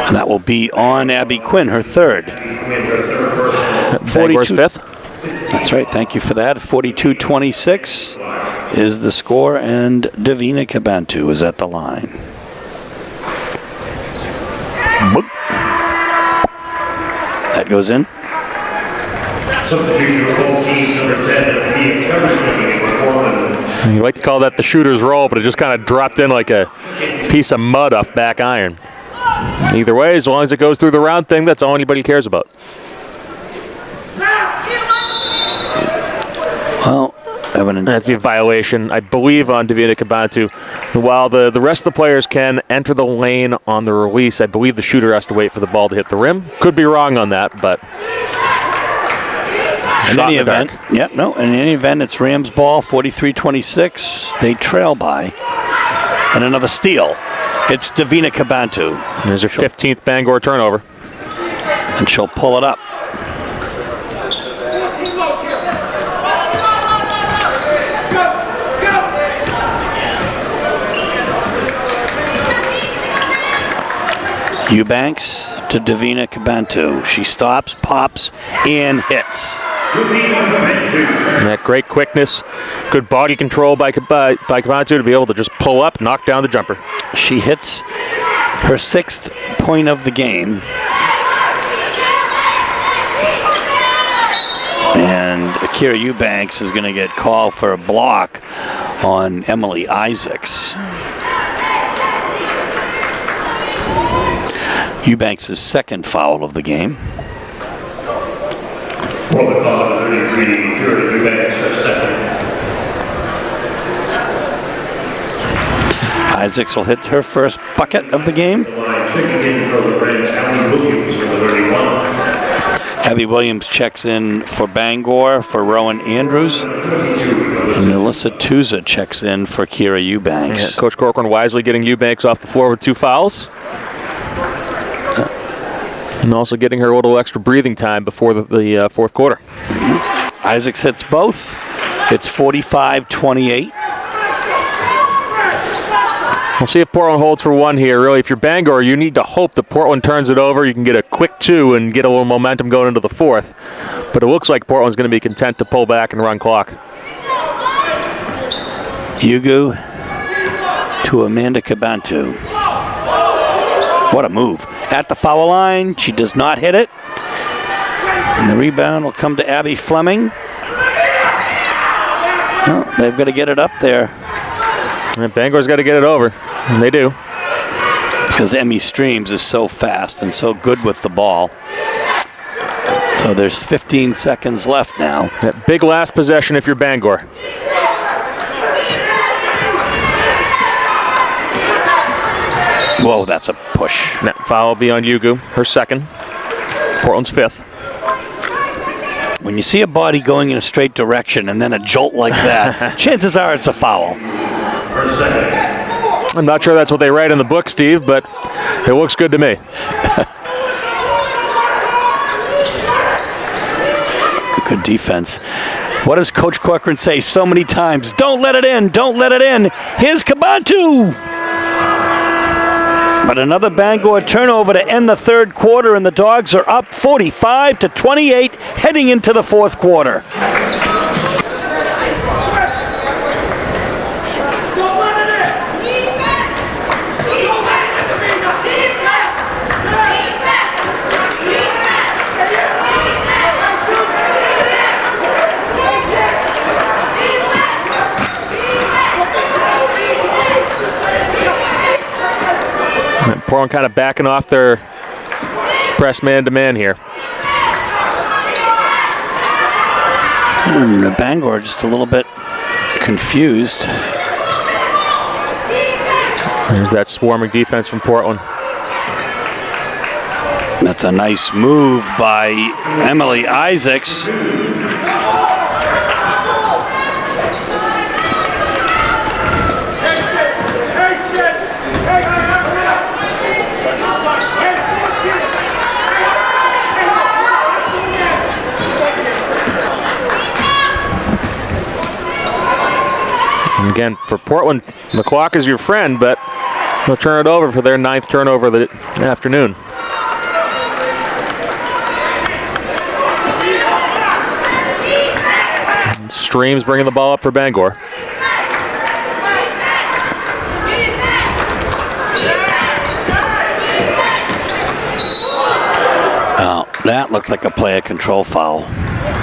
And that will be on Abby Quinn, her third. Bangor's fifth. That's right. Thank you for that. 42-26 is the score, and Davina Kabantu is at the line. That goes in. Substitution of both teams, number 10, Thea Coverage. You like to call that the shooter's roll, but it just kind of dropped in like a piece of mud off back iron. Either way, as long as it goes through the round thing, that's all anybody cares about. Well, that's the violation, I believe, on Davina Kabantu. While the rest of the players can enter the lane on the release, I believe the shooter has to wait for the ball to hit the rim. Could be wrong on that, but... In any event, it's Rams ball, 43-26. They trail by. And another steal. It's Davina Kabantu. There's her 15th Bangor turnover. And she'll pull it up. Eubanks to Davina Kabantu. She stops, pops, and hits. And that great quickness, good body control by Kabantu to be able to just pull up, knock down the jumper. She hits her 6th point of the game. And Akira Eubanks is going to get called for a block on Emily Isaacs. Eubanks' 2nd foul of the game. Portland foul 33, Akira Eubanks, her 2nd. Isaacs will hit her first bucket of the game. checking in for the Friends, Alan Williams, number 31. Abby Williams checks in for Bangor for Rowan Andrews. And Melissa Tuza checks in for Kira Eubanks. Yeah, Coach Corcoran wisely getting Eubanks off the floor with 2 fouls. And also getting her a little extra breathing time before the fourth quarter. Isaacs hits both. It's 45-28. We'll see if Portland holds for one here. Really, if you're Bangor, you need to hope that Portland turns it over. You can get a quick 2 and get a little momentum going into the fourth. But it looks like Portland's going to be content to pull back and run clock. Yugu to Amanda Cabantu. What a move. At the foul line, she does not hit it. And the rebound will come to Abby Fleming. Well, they've got to get it up there. And Bangor's got to get it over, and they do. Because Emmy Streams is so fast and so good with the ball. So there's 15 seconds left now. That big last possession if you're Bangor. Whoa, that's a push. That foul will be on Yugu, her second. Portland's 5th. When you see a body going in a straight direction and then a jolt like that, chances are it's a foul. I'm not sure that's what they write in the book, Steve, but it looks good to me. Good defense. What does Coach Corcoran say so many times? Don't let it in, don't let it in. Here's Cabantu. But another Bangor turnover to end the third quarter, and the Dogs are up 45-28 heading into the fourth quarter. Portland kind of backing off their press man-to-man here. Bangor just a little bit confused. There's that swarming defense from Portland. That's a nice move by Emily Isaacs. And again, for Portland, the clock is your friend, but they'll turn it over for their 9th turnover of the afternoon. Streams bringing the ball up for Bangor. Oh, that looked like a player control foul.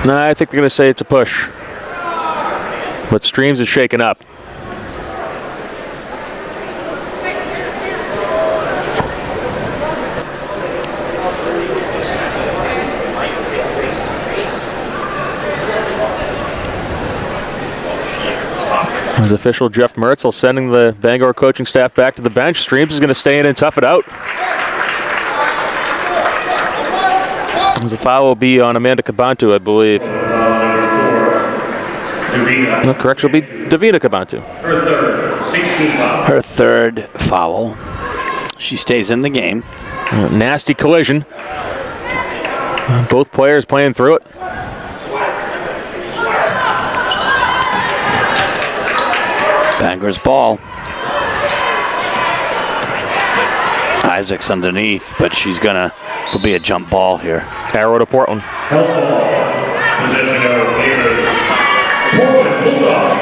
No, I think they're going to say it's a push. But Streams is shaken up. As official Jeff Mertzel sending the Bangor coaching staff back to the bench. Streams is going to stay in and tough it out. The foul will be on Amanda Cabantu, I believe. No, correction will be Davina Cabantu. Her third foul. She stays in the game. Nasty collision. Both players playing through it. Bangor's ball. Isaacs underneath, but it'll be a jump ball here. Arrow to Portland. Possession arrow favors Portland Bulldogs.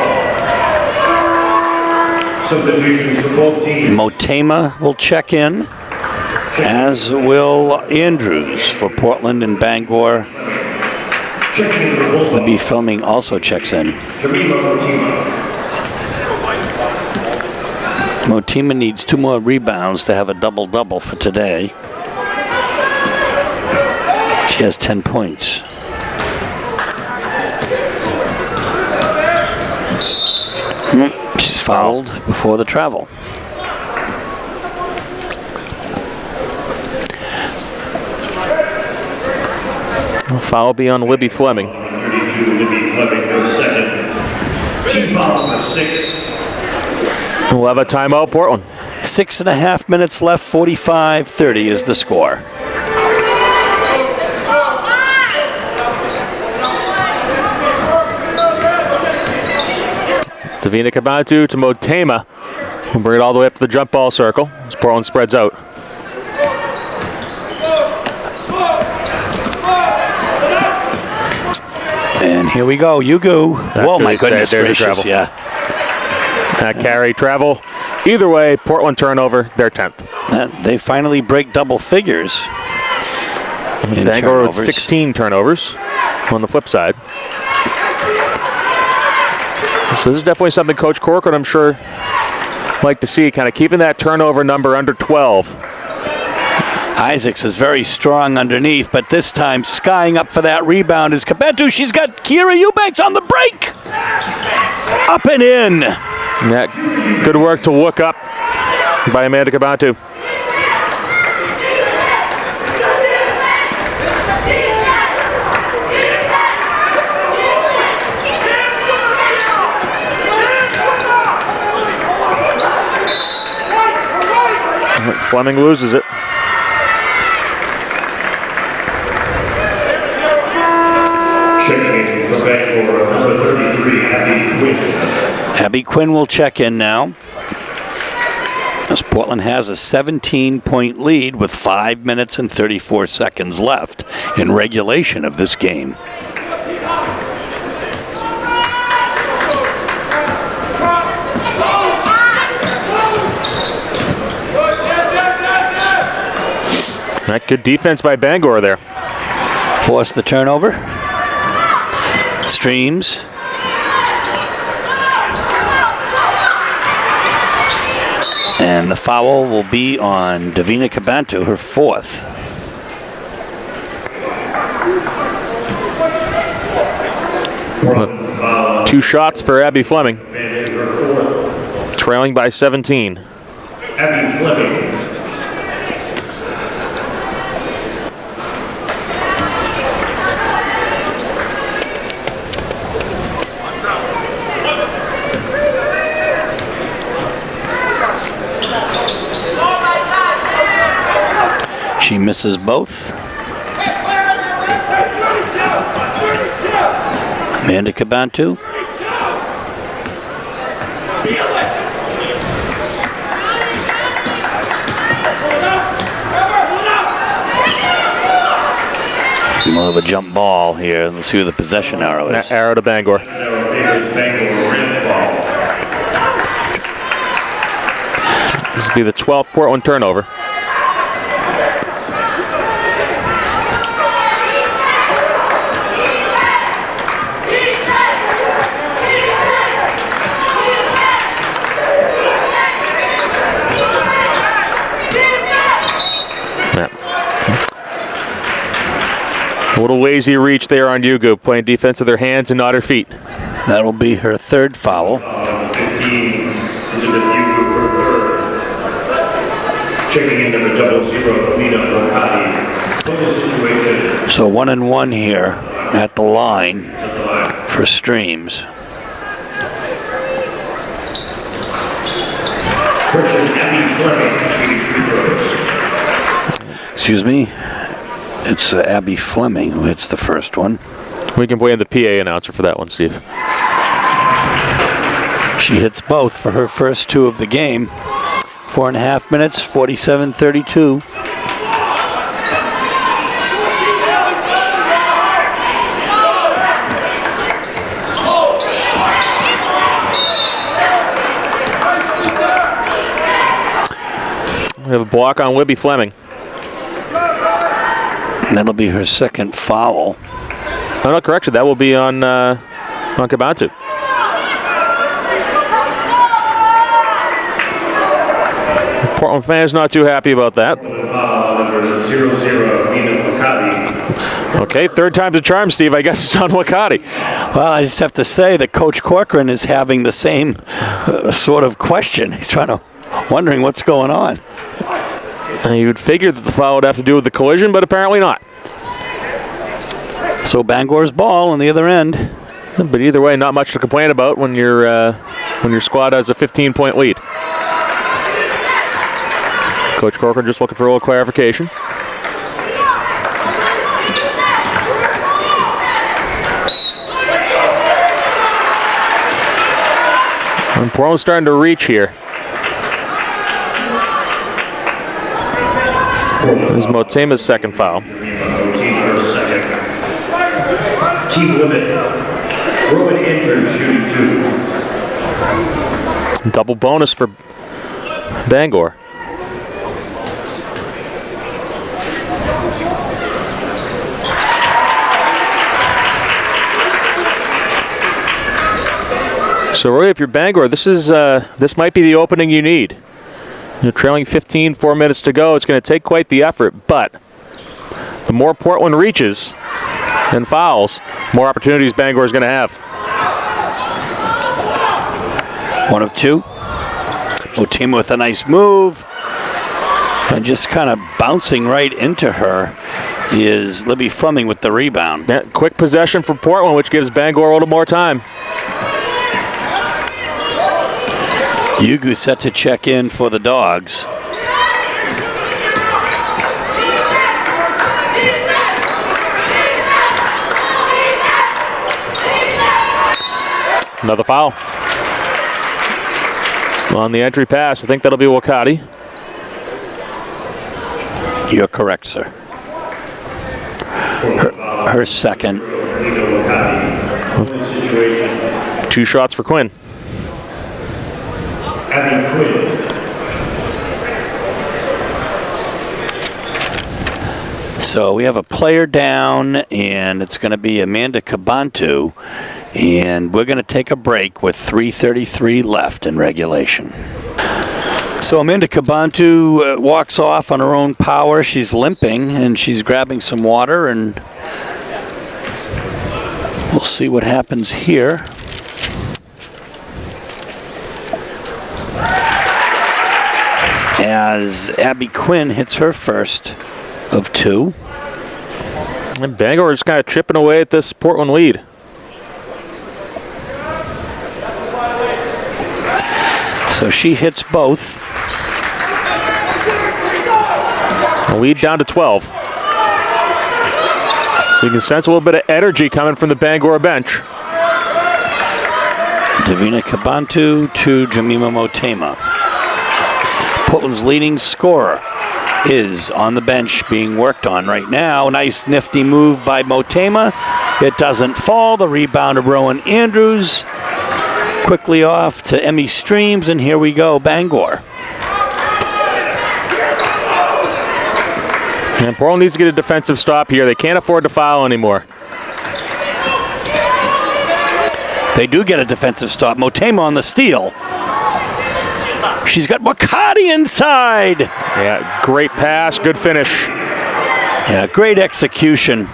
Substitutions for both teams. Motema will check in, as will Andrews for Portland and Bangor. Libby Fleming also checks in. Motema needs 2 more rebounds to have a double-double for today. She has 10 points. She's fouled before the travel. Foul be on Libby Fleming. 32, Libby Fleming for the second. Team foul for 6. We'll have a timeout, Portland. 6.5 minutes left, 45-30 is the score. Davina Kabantu to Motema. We'll bring it all the way up to the jump ball circle as Portland spreads out. And here we go, Yugu. Whoa, my goodness gracious, yeah. That carry travel. Either way, Portland turnover, their 10th. They finally break double figures. Bangor with 16 turnovers on the flip side. So this is definitely something Coach Corcoran, I'm sure, like to see, kind of keeping that turnover number under 12. Isaacs is very strong underneath, but this time skying up for that rebound is Kabantu. She's got Kira Eubanks on the break. Up and in. Yeah, good work to look up by Amanda Kabantu. Fleming loses it. Checking in for Bangor, number 33, Abby Quinn. Abby Quinn will check in now, as Portland has a 17-point lead with 5 minutes and 34 seconds left in regulation of this game. That good defense by Bangor there. Forced the turnover. Streams. And the foul will be on Davina Kabantu, her 4th. Two shots for Abby Fleming. Trailing by 17. Abby Fleming. She misses both. Amanda Kabantu. We'll have a jump ball here. Let's see who the possession arrow is. Arrow to Bangor. This will be the 12th Portland turnover. A little lazy reach there on Yugu, playing defense with her hands and not her feet. That'll be her 3rd foul. 15 is Yugu for 3rd. Checking in number 00, Lena Okadi. Total situation. So 1-1 here at the line for Streams. Abby Fleming shooting free throws. Excuse me. It's Abby Fleming who hits the first one. We can blame the PA announcer for that one, Steve. She hits both for her first 2 of the game. 4.5 minutes, 47-32. We have a block on Libby Fleming. That'll be her 2nd foul. Oh, no, correction. That will be on Kabantu. Portland fans not too happy about that. Okay, 3rd time's a charm, Steve. I guess it's on Wakati. Well, I just have to say that Coach Corcoran is having the same sort of question. He's wondering what's going on. You would figure that the foul would have to do with the collision, but apparently not. So Bangor's ball on the other end. But either way, not much to complain about when your squad has a 15-point lead. Coach Corcoran just looking for a little clarification. And Portland's starting to reach here. This is Motema's second foul. Team limit. Rowan Andrews shooting 2. Double bonus for Bangor. So really, if you're Bangor, this might be the opening you need. You're trailing 15, 4 minutes to go. It's going to take quite the effort, but the more Portland reaches and fouls, more opportunities Bangor is going to have. 1 of 2. Motema with a nice move. And just kind of bouncing right into her is Libby Fleming with the rebound. Yeah, quick possession for Portland, which gives Bangor a little more time. Yugu set to check in for the Dogs. Another foul. On the entry pass, I think that'll be Wakati. You're correct, sir. Her second. 2 shots for Quinn. So we have a player down, and it's going to be Amanda Kabantu, and we're going to take a break with 3:33 left in regulation. So Amanda Kabantu walks off on her own power. She's limping, and she's grabbing some water, and we'll see what happens here. As Abby Quinn hits her first of 2. And Bangor is kind of chipping away at this Portland lead. So she hits both. The lead down to 12. So you can sense a little bit of energy coming from the Bangor bench. Davina Kabantu to Jemima Motema. Portland's leading scorer is on the bench being worked on right now. Nice nifty move by Motema. It doesn't fall. The rebound of Rowan Andrews. Quickly off to Emmy Streams, and here we go, Bangor. And Portland needs to get a defensive stop here. They can't afford to foul anymore. They do get a defensive stop. Motema on the steal. She's got Wakati inside. Yeah, great pass, good finish. Yeah, great execution.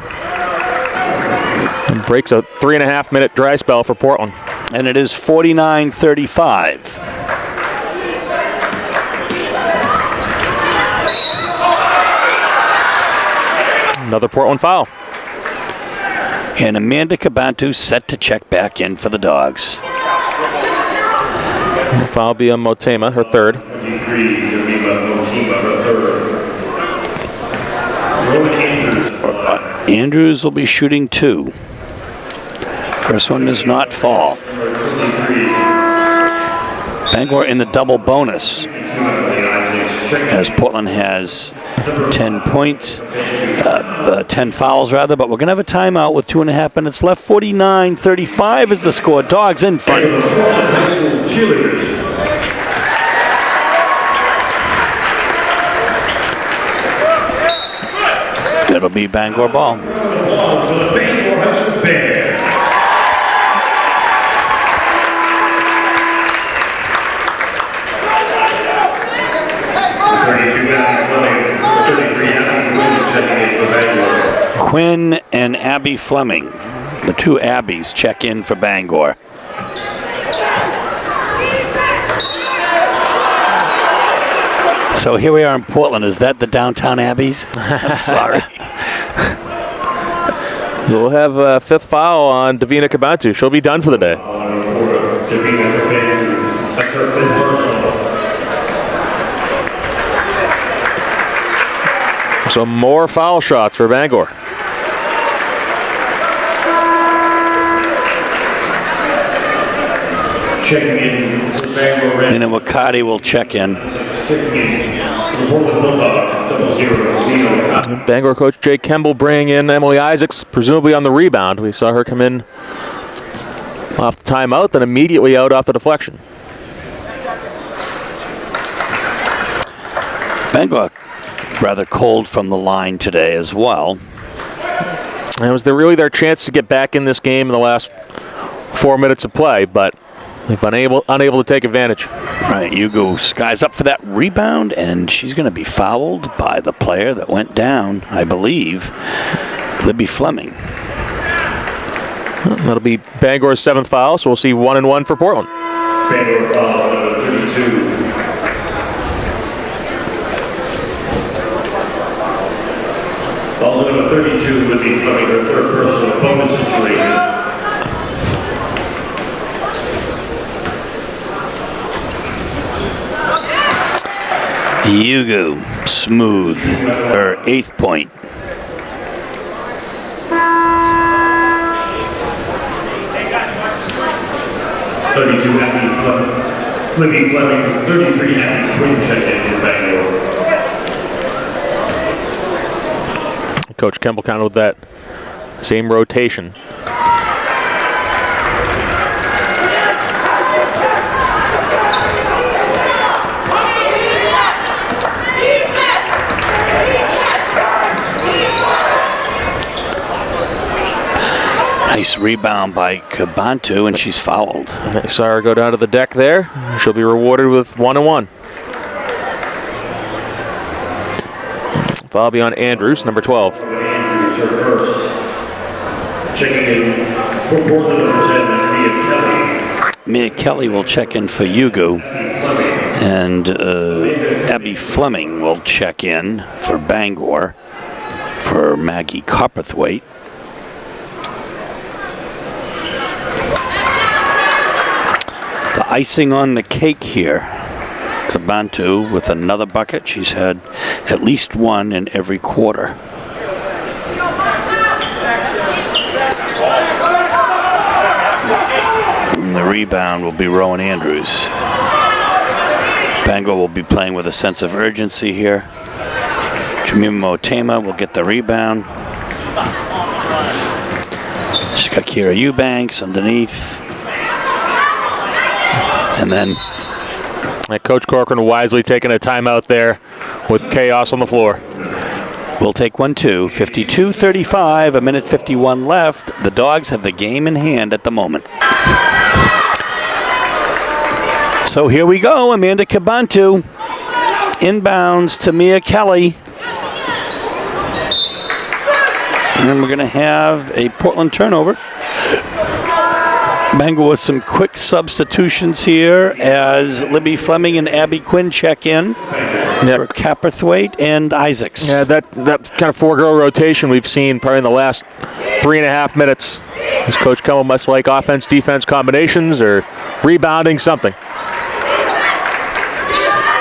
And breaks a 3.5-minute dry spell for Portland. And it is 49-35. Another Portland foul. And Amanda Kabantu set to check back in for the Dogs. The foul be on Motema, her third. Andrews will be shooting 2. First one does not fall. Bangor in the double bonus, as Portland has 10 points, 10 fouls rather, but we're going to have a timeout with 2.5 minutes left. 49-35 is the score. Dogs in front. It'll be Bangor ball. Quinn and Abby Fleming, the 2 Abbies, check in for Bangor. So here we are in Portland. Is that the downtown Abbies? I'm sorry. We'll have a fifth foul on Davina Kabantu. She'll be done for the day. That's her fifth personal. So more foul shots for Bangor. Checking in for Bangor Red. And then Wakati will check in. Checking in for Portland Bulldogs, 00. Bangor coach Jay Kemble bringing in Emily Isaacs, presumably on the rebound. We saw her come in off the timeout, then immediately out off the deflection. Bangor rather cold from the line today as well. And it was really their chance to get back in this game in the last 4 minutes of play, but they've been unable to take advantage. Right, Hugo skies up for that rebound, and she's going to be fouled by the player that went down, I believe, Libby Fleming. That'll be Bangor's seventh foul, so we'll see 1-1 for Portland. Bangor foul number 32. Also number 32 would be Fleming, her third personal bonus situation. Hugo, smooth, her 8th point. Abby Fleming. Libby Fleming, 33 Abby Quinn check in for Bangor. Coach Kemble kind of with that same rotation. Nice rebound by Kabantu, and she's fouled. I saw her go down to the deck there. She'll be rewarded with 1-1. Foul be on Andrews, number 12. Andrews, her first. Checking in for Portland, number 10, Mia Kelly. Mia Kelly will check in for Hugo, and Abby Fleming will check in for Bangor for Maggie Copperthwaite. The icing on the cake here, Kabantu with another bucket. She's had at least one in every quarter. And the rebound will be Rowan Andrews. Bangor will be playing with a sense of urgency here. Jemima Otema will get the rebound. She's got Kira Eubanks underneath. And then Coach Corcoran wisely taking a timeout there with chaos on the floor. we'll take 1-2. 52-35, a minute 51 left. The Dogs have the game in hand at the moment. So here we go. Amanda Kabantu inbounds to Mia Kelly. And then we're going to have a Portland turnover. Bangor with some quick substitutions here as Libby Fleming and Abby Quinn check in for Copperthwaite and Isaacs. Yeah, that kind of four-girl rotation we've seen probably in the last 3.5 minutes. As Coach Kemble must like offense-defense combinations or rebounding something.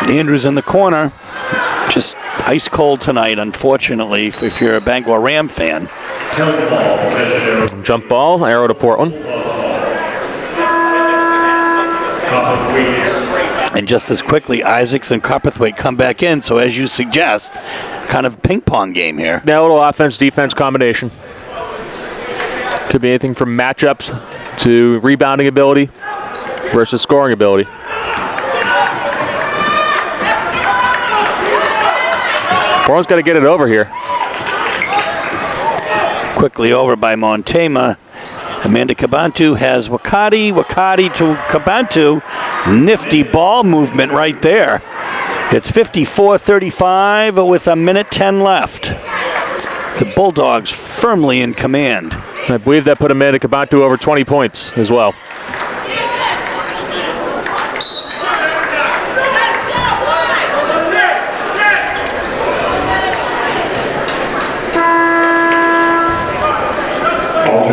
Andrews in the corner, just ice cold tonight, unfortunately, if you're a Bangor Ram fan. Jump ball, arrow to Portland. And just as quickly, Isaacs and Copperthwaite come back in. So as you suggest, kind of ping pong game here. That little offense-defense combination. Could be anything from matchups to rebounding ability versus scoring ability. Portland's got to get it over here. Quickly over by Montema. Amanda Kabantu has Wakati to Kabantu. Nifty ball movement right there. It's 54-35 with a minute 10 left. The Bulldogs firmly in command. I believe that put Amanda Kabantu over 20 points as well.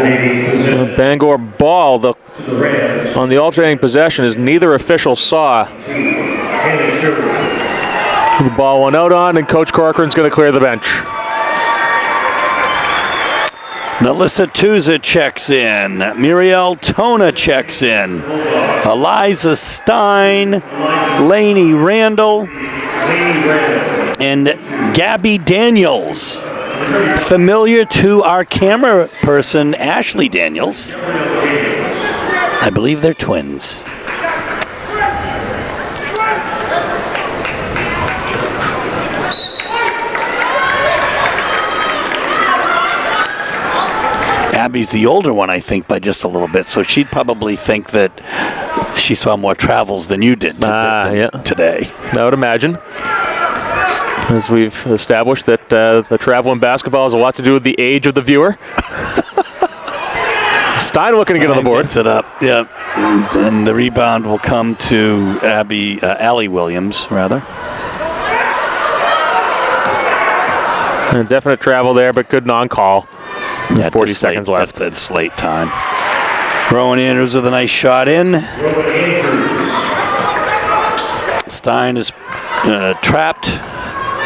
alternating possession. Bangor ball The Rams. on the alternating possession, as neither official saw. Hannah Sherwood. The ball went out on, and Coach Corcoran's going to clear the bench. Melissa Tuza checks in. Muriel Tona checks in. Eliza Stein, Lainey Randall, and Gabby Daniels. Familiar to our camera person, Ashley Daniels. I believe they're twins. Abby's the older one, I think, by just a little bit, so she'd probably think that she saw more travels than you did today. I would imagine. As we've established that the travel in basketball has a lot to do with the age of the viewer. Stein looking to get on the board. Gets it up, yeah. And the rebound will come to Allie Williams, rather. And a definite travel there, but good non-call. 40 seconds left. That's late time. Rowan Andrews with a nice shot in. Stein is trapped.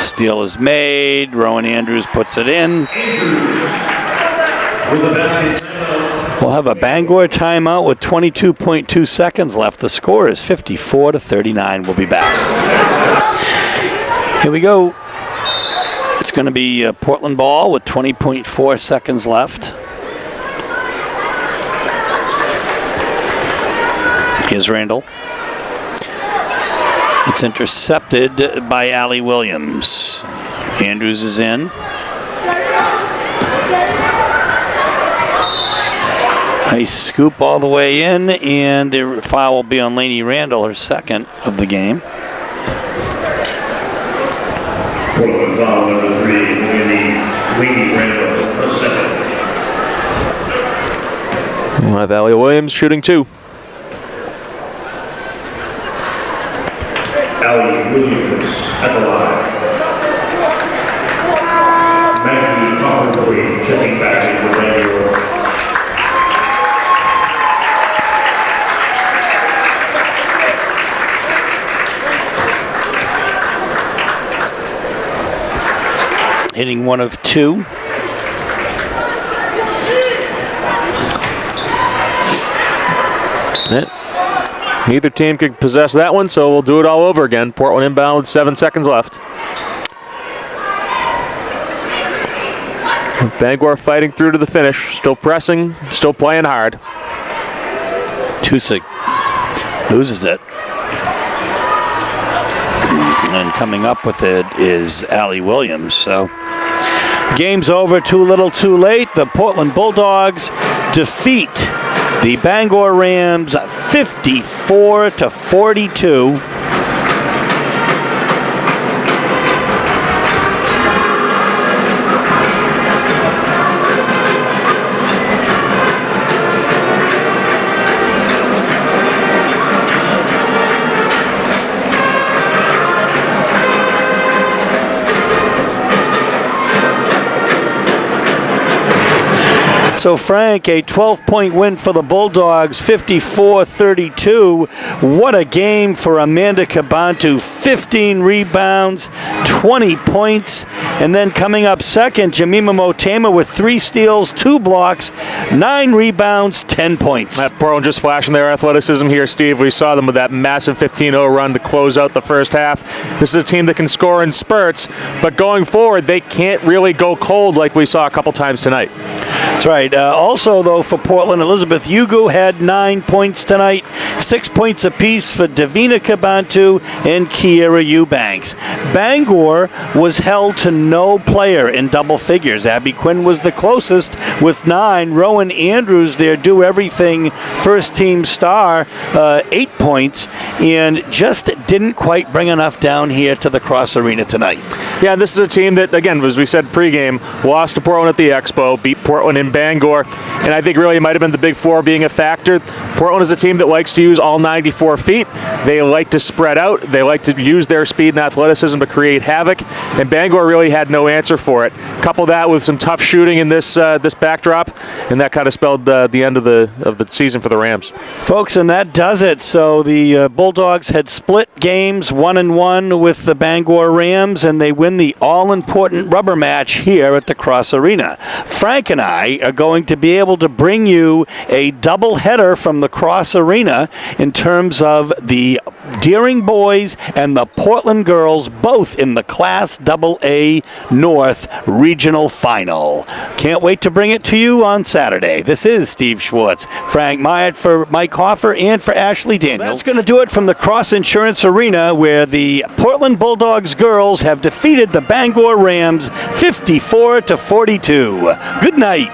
Steal is made. Rowan Andrews puts it in. We'll have a Bangor timeout with 22.2 seconds left. The score is 54-39. We'll be back. Here we go. It's going to be Portland ball with 20.4 seconds left. Here's Randall. It's intercepted by Allie Williams. Andrews is in. Nice scoop all the way in, and the foul will be on Lainey Randall, her second of the game. Portland foul number 3, Lainey Randall, her second. We'll have Allie Williams shooting 2. Allie Williams at the line. Maggie Comerford checking back into Bangor. Hitting 1 of 2. Neither team could possess that one, so we'll do it all over again. Portland inbound with 7 seconds left. Bangor fighting through to the finish, still pressing, still playing hard. Tusick loses it. And coming up with it is Allie Williams. So game's over, too little, too late. The Portland Bulldogs defeat the Bangor Rams 54-42. So, Frank, a 12-point win for the Bulldogs, 54-32. What a game for Amanda Cabantu. 15 rebounds, 20 points. And then coming up second, Jemima Motema with 3 steals, 2 blocks, 9 rebounds, 10 points. Portland just flashing their athleticism here, Steve. We saw them with that massive 15-0 run to close out the first half. This is a team that can score in spurts, but going forward, they can't really go cold like we saw a couple times tonight. That's right. Also, though, for Portland, Elizabeth Hugo had 9 points tonight, 6 points apiece for Davina Cabantu and Kiera Eubanks. Bangor was held to no player in double figures. Abby Quinn was the closest with 9. Rowan Andrews, their do-everything first-team star, 8 points, and just didn't quite bring enough down here to the Cross Arena tonight. Yeah, this is a team that, again, as we said pregame, lost to Portland at the Expo, beat Portland in Bangor, and I think really it might have been the Big Four being a factor. Portland is a team that likes to use all 94 feet. They like to spread out. They like to use their speed and athleticism to create havoc. And Bangor really had no answer for it. Couple that with some tough shooting in this backdrop, and that kind of spelled the end of the season for the Rams. Folks, and that does it. So the Bulldogs had split games 1-1 with the Bangor Rams, and they win the all-important rubber match here at the Cross Arena. Frank and I are going to be able to bring you a doubleheader from the Cross Arena in terms of the Deering boys and the Portland girls, both in the Class AA North Regional Final. Can't wait to bring it to you on Saturday. This is Steve Schwartz, Frank Myatt for Mike Hoffer and for Ashley Daniels. That's going to do it from the Cross Insurance Arena, where the Portland Bulldogs girls have defeated the Bangor Rams 54-42. Good night.